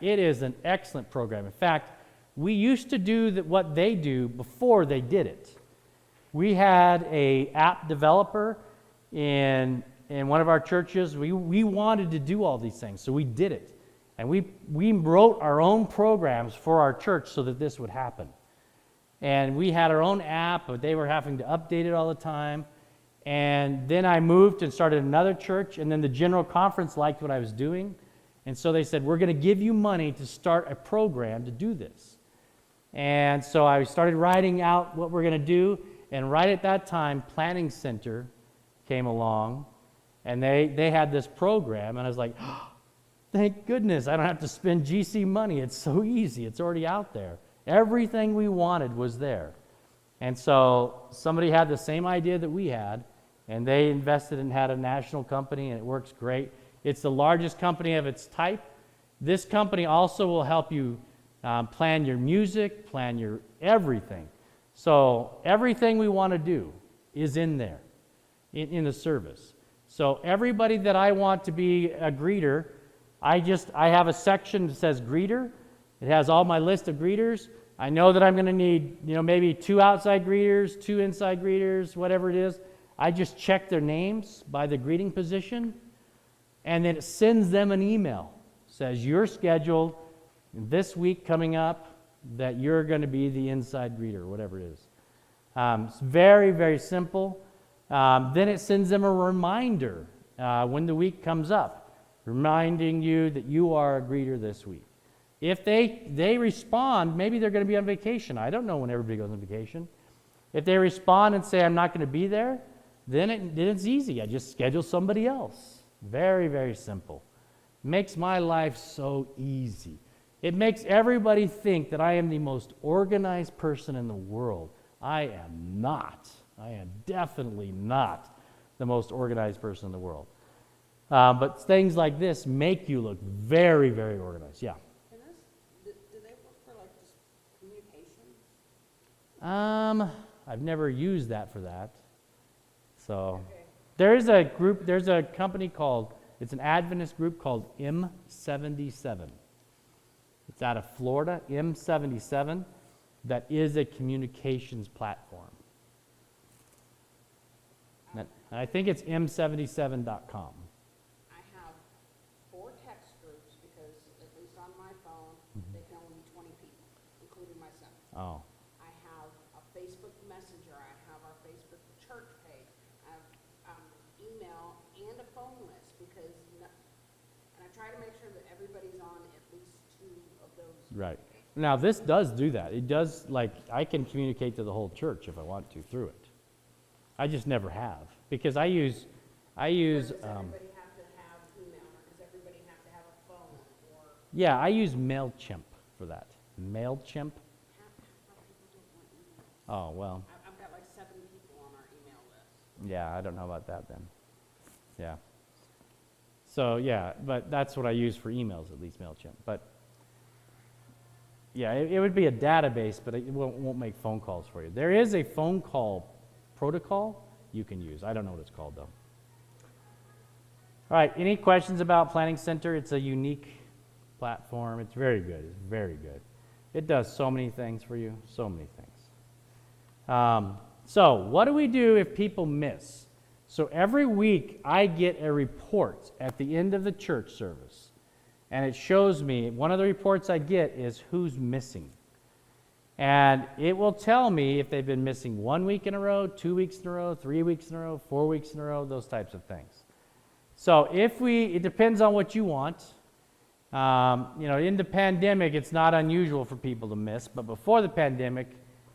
[SPEAKER 1] it is an excellent program. In fact, we used to do what they do before they did it. We had a app developer in one of our churches. We wanted to do all these things, so we did it. And we wrote our own programs for our church so that this would happen. And we had our own app, but they were having to update it all the time. And then I moved and started another church, and then the general conference liked what I was doing. And so they said, we're going to give you money to start a program to do this. And so I started writing out what we're going to do. And right at that time, Planning Center came along, and they had this program. And I was like, oh, thank goodness, I don't have to spend GC money. It's so easy. It's already out there. Everything we wanted was there. And so somebody had the same idea that we had, and they invested and had a national company, and it works great. It's the largest company of its type. This company also will help you plan your music, plan your everything. So everything we want to do is in there, in the service. So everybody that I want to be a greeter, I have a section that says greeter. It has all my list of greeters. I know that I'm going to need, maybe 2 outside greeters, 2 inside greeters, whatever it is. I just check their names by the greeting position, and then it sends them an email. Says, you're scheduled this week coming up that you're going to be the inside greeter, whatever it is. It's very, very simple. Then it sends them a reminder when the week comes up, reminding you that you are a greeter this week. If they respond, maybe they're going to be on vacation. I don't know when everybody goes on vacation. If they respond and say, I'm not going to be there, then it's easy. I just schedule somebody else. Very, very simple. Makes my life so easy. It makes everybody think that I am the most organized person in the world. I am not. I am definitely not the most organized person in the world. But things like this make you look very, very organized. Yeah.
[SPEAKER 2] And do they work for like just communications?
[SPEAKER 1] I've never used that for that. So
[SPEAKER 2] Okay.
[SPEAKER 1] there's a company called, it's an Adventist group called M77. It's out of Florida, M77, that is a communications platform. And I think it's m77.com.
[SPEAKER 2] I have 4 text groups because at least on my phone, they can only be 20 people, including myself.
[SPEAKER 1] Oh,
[SPEAKER 2] I have a Facebook Messenger. I have our Facebook church page. I have email and a phone list because, and I try to make sure that everybody's on at least 2 of those.
[SPEAKER 1] right. Now this does do that. It does, I can communicate to the whole church if I want to through it. I just never have, because I use.
[SPEAKER 2] Does everybody have to have email, or does everybody have to have a phone, or
[SPEAKER 1] Yeah, I use MailChimp for that. MailChimp.
[SPEAKER 2] half people don't want email?
[SPEAKER 1] Oh, well,
[SPEAKER 2] I've got like 7 people on our email list.
[SPEAKER 1] yeah, I don't know about that then. Yeah. So, yeah, but that's what I use for emails, at least MailChimp. But, yeah, it would be a database, but it won't make phone calls for you. There is a phone call protocol you can use. I don't know what it's called, though. All right, any questions about Planning Center? It's a unique platform. It's very good. It's very good. It does so many things for you, so many things. So what do we do if people miss? So every week I get a report at the end of the church service, and it shows me, one of the reports I get is who's missing. And it will tell me if they've been missing 1 week in a row, 2 weeks in a row, 3 weeks in a row, 4 weeks in a row, those types of things. So it depends on what you want. In the pandemic, it's not unusual for people to miss, but before the pandemic,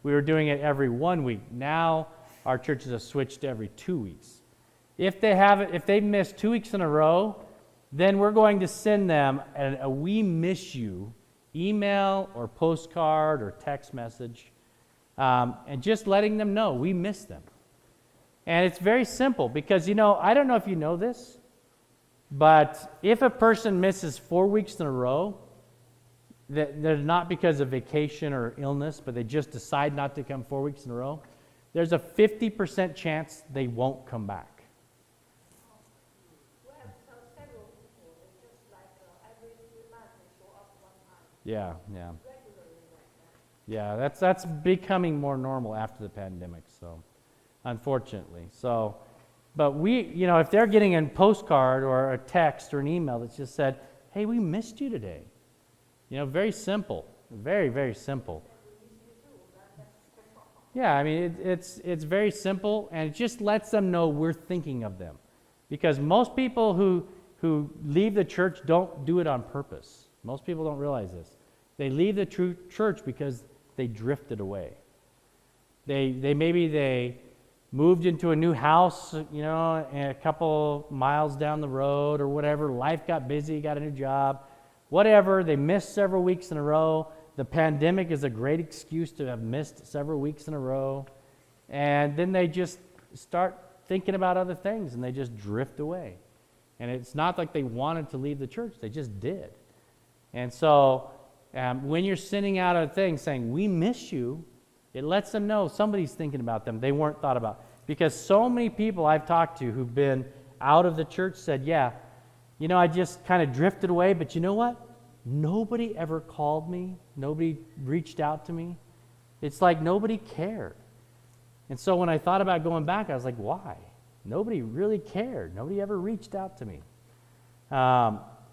[SPEAKER 1] we were doing it every 1 week. Now, our churches have switched to every 2 weeks. If they've missed 2 weeks in a row, then we're going to send them a "We Miss You" email or postcard or text message, and just letting them know we miss them. And it's very simple because, I don't know if you know this, but if a person misses 4 weeks in a row, they're not because of vacation or illness, but they just decide not to come 4 weeks in a row, there's a 50% chance they won't come back.
[SPEAKER 3] We have several people, it's just like every 3 months they show up one time,
[SPEAKER 1] Yeah.
[SPEAKER 3] regularly like that.
[SPEAKER 1] Yeah, that's becoming more normal after the pandemic, so unfortunately. So, but if they're getting a postcard or a text or an email that just said, "Hey, we missed you today." Very simple. Very, very simple. Yeah, I mean, it's very simple, and it just lets them know we're thinking of them. Because most people who leave the church don't do it on purpose. Most people don't realize this. They leave the true church because they drifted away. Maybe they moved into a new house, a couple miles down the road or whatever. Life got busy, got a new job, whatever. They missed several weeks in a row. The pandemic is a great excuse to have missed several weeks in a row. And then they just start thinking about other things and they just drift away. And it's not like they wanted to leave the church, they just did. And so when you're sending out a thing saying, "We miss you," it lets them know somebody's thinking about them they weren't thought about. Because so many people I've talked to who've been out of the church said, "Yeah, I just kind of drifted away, but you know what? Nobody ever called me. Nobody reached out to me. It's like nobody cared." And so when I thought about going back, I was like, why? Nobody really cared. Nobody ever reached out to me.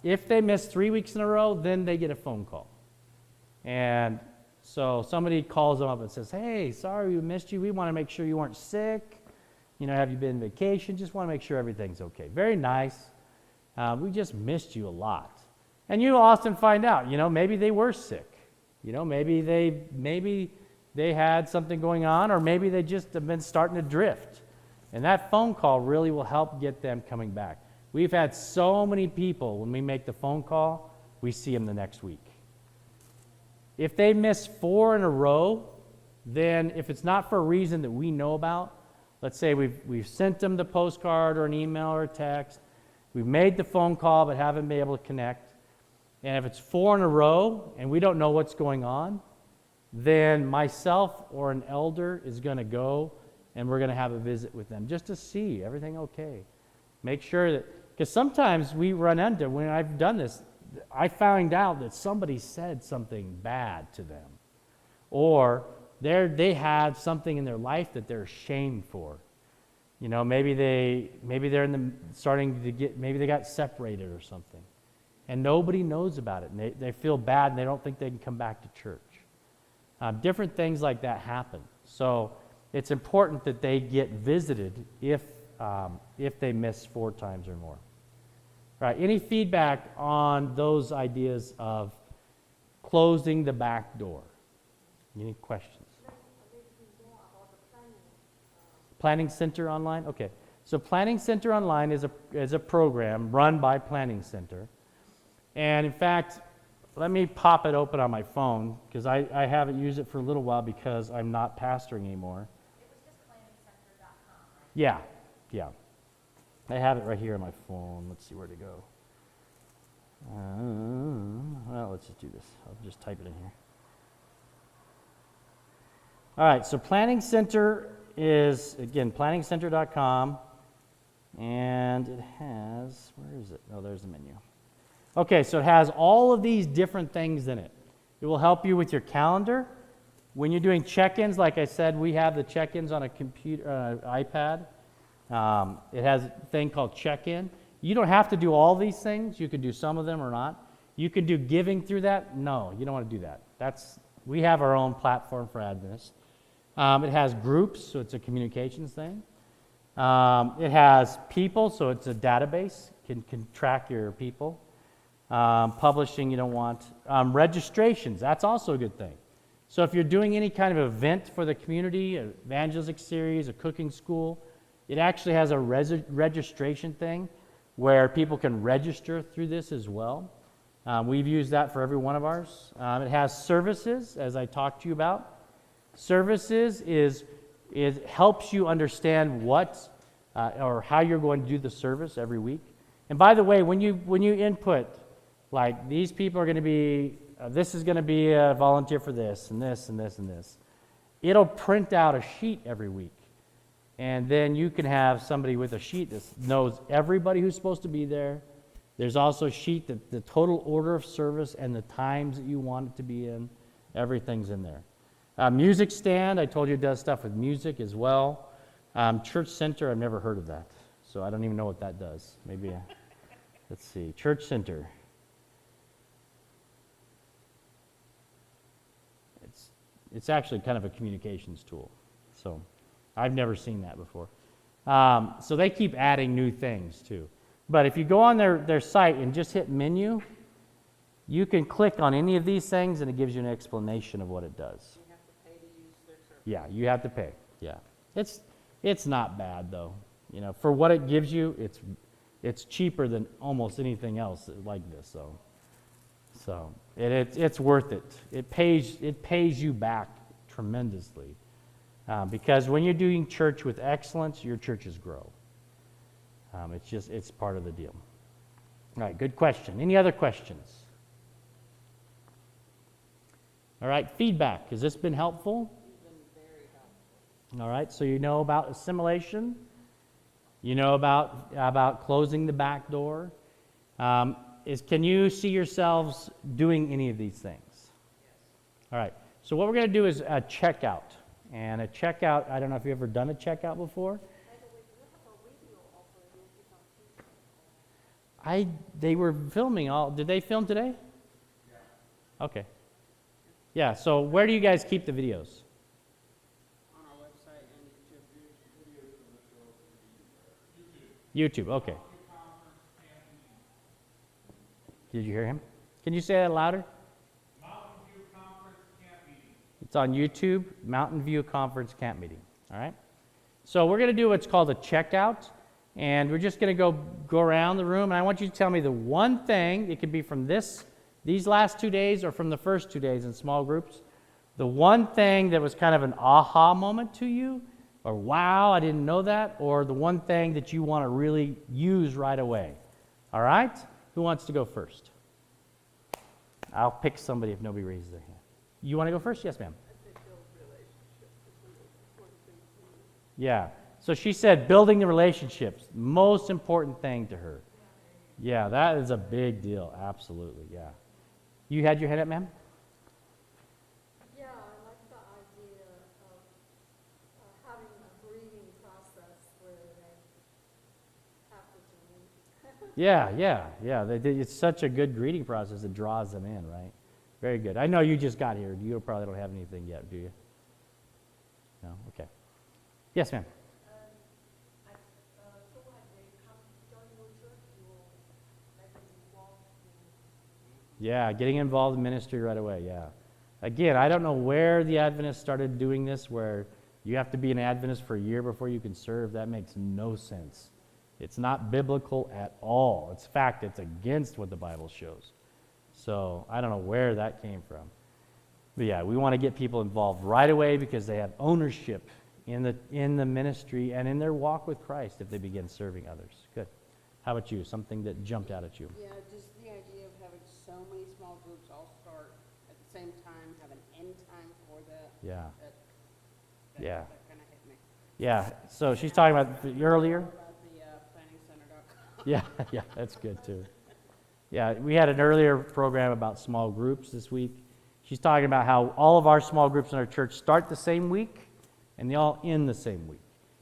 [SPEAKER 1] If they miss 3 weeks in a row, then they get a phone call. And so somebody calls them up and says, "Hey, sorry we missed you. We want to make sure you weren't sick. Have you been on vacation? Just want to make sure everything's okay." Very nice. We just missed you a lot. And you often find out, maybe they were sick. Maybe they had something going on, or maybe they just have been starting to drift. And that phone call really will help get them coming back. We've had so many people, when we make the phone call, we see them the next week. If they miss 4 in a row, then if it's not for a reason that we know about, let's say we've sent them the postcard or an email or a text, we've made the phone call but haven't been able to connect, and if it's 4 in a row and we don't know what's going on, then myself or an elder is going to go and we're going to have a visit with them just to see everything okay. Make sure that, because sometimes we run into, when I've done this, I found out that somebody said something bad to them, or they had something in their life that they're ashamed for. Maybe they're starting to get, maybe they got separated or something, and nobody knows about it, and they feel bad and they don't think they can come back to church. Different things like that happen. So it's important that they get visited if they miss 4 times or more. All right, any feedback on those ideas of closing the back door? Any questions? Planning Center Online? Okay. So Planning Center Online is a program run by Planning Center. And in fact, let me pop it open on my phone, because I haven't used it for a little while because I'm not pastoring anymore.
[SPEAKER 5] It was just planningcenter.com, right?
[SPEAKER 1] Yeah. I have it right here on my phone. Let's see where to go. Well, let's just do this. I'll just type it in here. All right, so Planning Center is, again, planningcenter.com, and it has, where is it? Oh, there's the menu. Okay, so it has all of these different things in it. It will help you with your calendar. When you're doing check-ins, like I said, we have the check-ins on a computer, iPad. It has a thing called check-in. You don't have to do all these things. You can do some of them or not. You can do giving through that. No, you don't want to do that. We have our own platform for Adventists. It has groups, so it's a communications thing. It has people, so it's a database, can track your people. Publishing, you don't want. Registrations, that's also a good thing. So if you're doing any kind of event for the community, an evangelistic series, a cooking school, it actually has a registration thing where people can register through this as well. We've used that for every one of ours. It has services, as I talked to you about. Services helps you understand what or how you're going to do the service every week. And by the way, when you input, like these people are going to be, this is going to be a volunteer for this and this and this and this, it'll print out a sheet every week. And then you can have somebody with a sheet that knows everybody who's supposed to be there. There's also a sheet that the total order of service and the times that you want it to be in. Everything's in there. Music stand, I told you it does stuff with music as well. Church center, I've never heard of that. So I don't even know what that does. Maybe, let's see, church center. It's actually kind of a communications tool. So I've never seen that before. So they keep adding new things too. But if you go on their site and just hit menu, you can click on any of these things and it gives you an explanation of what it does.
[SPEAKER 2] You have to pay to use their service.
[SPEAKER 1] Yeah, you have to pay. Yeah. It's not bad though. You know, for what it gives you, it's cheaper than almost anything else like this. So it's worth it. It pays you back tremendously. Because when you're doing church with excellence, your churches grow. It's part of the deal. All right, good question. Any other questions? All right, feedback. Has this been helpful?
[SPEAKER 2] It's been very helpful.
[SPEAKER 1] All right, so you know about assimilation. You know about closing the back door. Can you see yourselves doing any of these things?
[SPEAKER 2] Yes.
[SPEAKER 1] All right, so what we're going to do is a checkout. And a checkout, I don't know if you've ever done a checkout before. They were filming all. Did they film today? Yeah. Okay. Yeah. So where do you guys keep the videos?
[SPEAKER 2] On our website and
[SPEAKER 1] YouTube. Okay. Did you hear him? Can you say that louder?
[SPEAKER 4] Mountain View Conference Camp Meeting.
[SPEAKER 1] It's on YouTube, Mountain View Conference Camp Meeting. All right? So we're going to do what's called a checkout, and we're just going to go around the room, and I want you to tell me the one thing, it could be from these last 2 days or from the first 2 days in small groups, the one thing that was kind of an aha moment to you, or wow, I didn't know that, or the one thing that you want to really use right away. All right? Who wants to go first? I'll pick somebody if nobody raises their hand. You want to go first? Yes, ma'am. Yeah. So she said building the relationships, most important thing to her. Yeah, that is a big deal. Absolutely, yeah. You had your hand up, ma'am?
[SPEAKER 3] Yeah, I like the idea of having a grieving process where they have to meet.
[SPEAKER 1] Yeah. It's such a good greeting process. It draws them in, right? Very good. I know you just got here. You probably don't have anything yet, do you? No? Okay. Yes, ma'am.
[SPEAKER 3] So when they come join your church, you will let them involved in.
[SPEAKER 1] Yeah, getting involved in ministry right away, yeah. Again, I don't know where the Adventists started doing this, where you have to be an Adventist for a year before you can serve. That makes no sense. It's not biblical at all. In fact, it's against what the Bible shows. So I don't know where that came from. But yeah, we want to get people involved right away because they have ownership in the ministry and in their walk with Christ if they begin serving others. Good. How about you? Something that jumped out at you?
[SPEAKER 2] Yeah, just the idea of having so many small groups all start at the same time, have an end time for that.
[SPEAKER 1] Yeah.
[SPEAKER 2] That kind of hit me.
[SPEAKER 1] Yeah. So she's talking about earlier.
[SPEAKER 2] About the planningcenter.com.
[SPEAKER 1] Yeah, that's good too. Yeah, we had an earlier program about small groups this week. She's talking about how all of our small groups in our church start the same week and they all end the same week.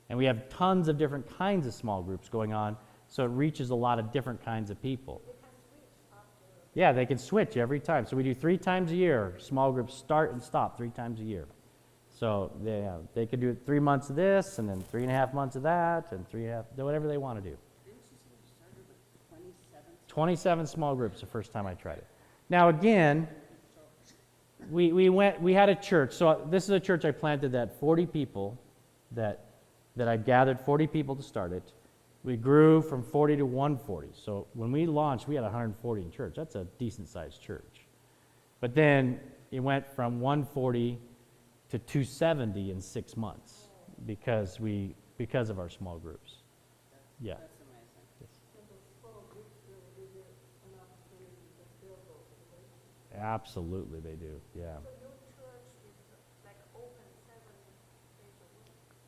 [SPEAKER 1] And we have tons of different kinds of small groups going on, so it reaches a lot of different kinds of people. Yeah, they can switch every time. So we do 3 times a year. Small groups start and stop 3 times a year. So they could do it 3 months of this, and then 3.5 months of that, and 3.5, whatever they want to do.
[SPEAKER 2] Didn't she say you started with 27?
[SPEAKER 1] 27 small groups the first time I tried it. Now again, we had a church. So this is a church I planted that 40 people, that I gathered 40 people to start it. We grew from 40 to 140. So when we launched, we had 140 in church. That's a decent sized church. But then it went from 140 to 270 in 6 months because of our small groups. Yeah.
[SPEAKER 2] That's amazing.
[SPEAKER 3] And those small groups will give you an opportunity to build those relationships.
[SPEAKER 1] Absolutely, they do. Yeah.
[SPEAKER 3] So your church is like open 7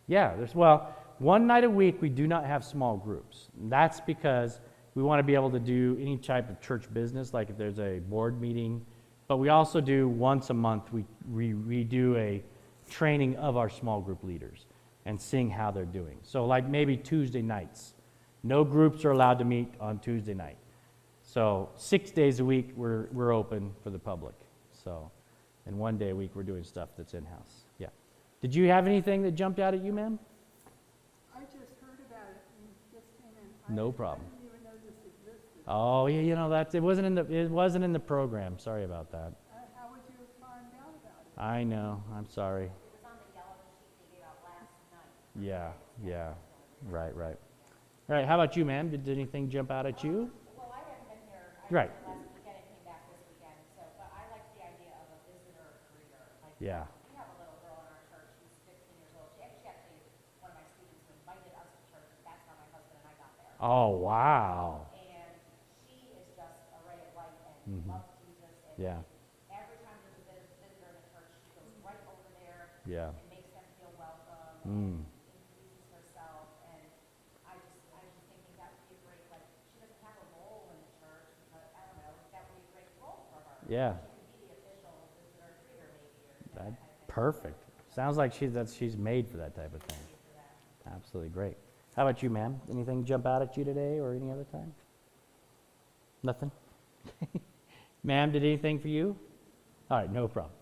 [SPEAKER 1] Yeah, well, one night a week we do not have small groups. That's because we want to be able to do any type of church business, like if there's a board meeting. But we also do once a month, we do a training of our small group leaders and seeing how they're doing. So like maybe Tuesday nights. No groups are allowed to meet on Tuesday night. So 6 days a week we're open for the public. So, and 1 day a week we're doing stuff that's in-house. Yeah. Did you have anything that jumped out at you, ma'am?
[SPEAKER 3] I just heard about it and just came in.
[SPEAKER 1] No problem.
[SPEAKER 3] I didn't even know this existed.
[SPEAKER 1] Oh, yeah, it wasn't in the program. Sorry about that.
[SPEAKER 3] How would you find out about it?
[SPEAKER 1] I know. I'm sorry.
[SPEAKER 5] It was on the yellow sheet they gave out last night.
[SPEAKER 1] Yeah. Right. All right, how about you, ma'am? Did anything jump out at you?
[SPEAKER 5] Well, I haven't been here.
[SPEAKER 1] Right.
[SPEAKER 5] Last weekend, it came back this weekend, so, but I like the idea of a visitor greeter. Like,
[SPEAKER 1] Yeah.
[SPEAKER 5] we have a little girl in our church, she's 15 years old. She actually, one of my students who invited us to church, that's how my husband and I got there.
[SPEAKER 1] Oh, wow.
[SPEAKER 5] And she is just a ray of light and loves Jesus. And
[SPEAKER 1] Yeah.
[SPEAKER 5] every time there's a visitor in the church, she goes right over there
[SPEAKER 1] Yeah.
[SPEAKER 5] and makes them feel welcome
[SPEAKER 1] Mm.
[SPEAKER 5] and introduces herself. And I just thinking that would be a great, like, she doesn't have a role in the church, but I don't know, that would be a great role for her.
[SPEAKER 1] Yeah.
[SPEAKER 5] She could be the official visitor greeter maybe, or
[SPEAKER 1] That, perfect. Sounds like she's made for that type of thing. Absolutely great. How about you, ma'am? Anything jump out at you today or any other time? Nothing? Ma'am, did anything for you? All right, no problem.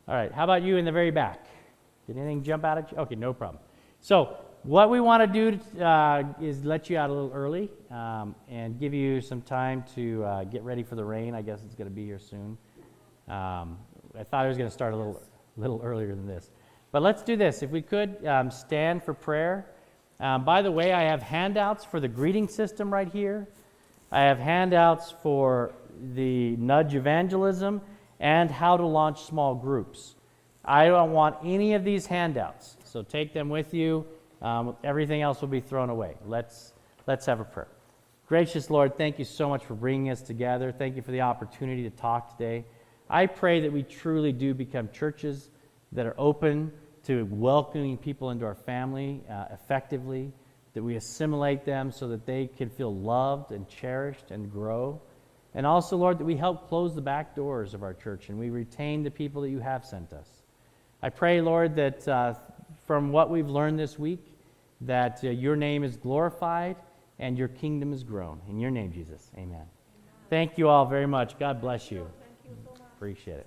[SPEAKER 1] All right, how about you in the very back? Did anything jump out at you? Okay, no problem. So what we want to do is let you out a little early and give you some time to get ready for the rain. I guess it's going to be here soon. I thought it was going to start a little earlier than this. But let's do this. If we could stand for prayer. By the way, I have handouts for the greeting system right here. I have handouts for the nudge evangelism and how to launch small groups. I don't want any of these handouts, so take them with you. Everything else will be thrown away. Let's have a prayer. Gracious Lord, thank you so much for bringing us together. Thank you for the opportunity to talk today. I pray that we truly do become churches that are open to welcoming people into our family effectively, that we assimilate them so that they can feel loved and cherished and grow. And also, Lord, that we help close the back doors of our church and we retain the people that you have sent us. I pray, Lord, that from what we've learned this week, that your name is glorified and your kingdom is grown. In your name, Jesus, amen. Thank you all very much. God bless you.
[SPEAKER 3] Thank you so much.
[SPEAKER 1] Appreciate it.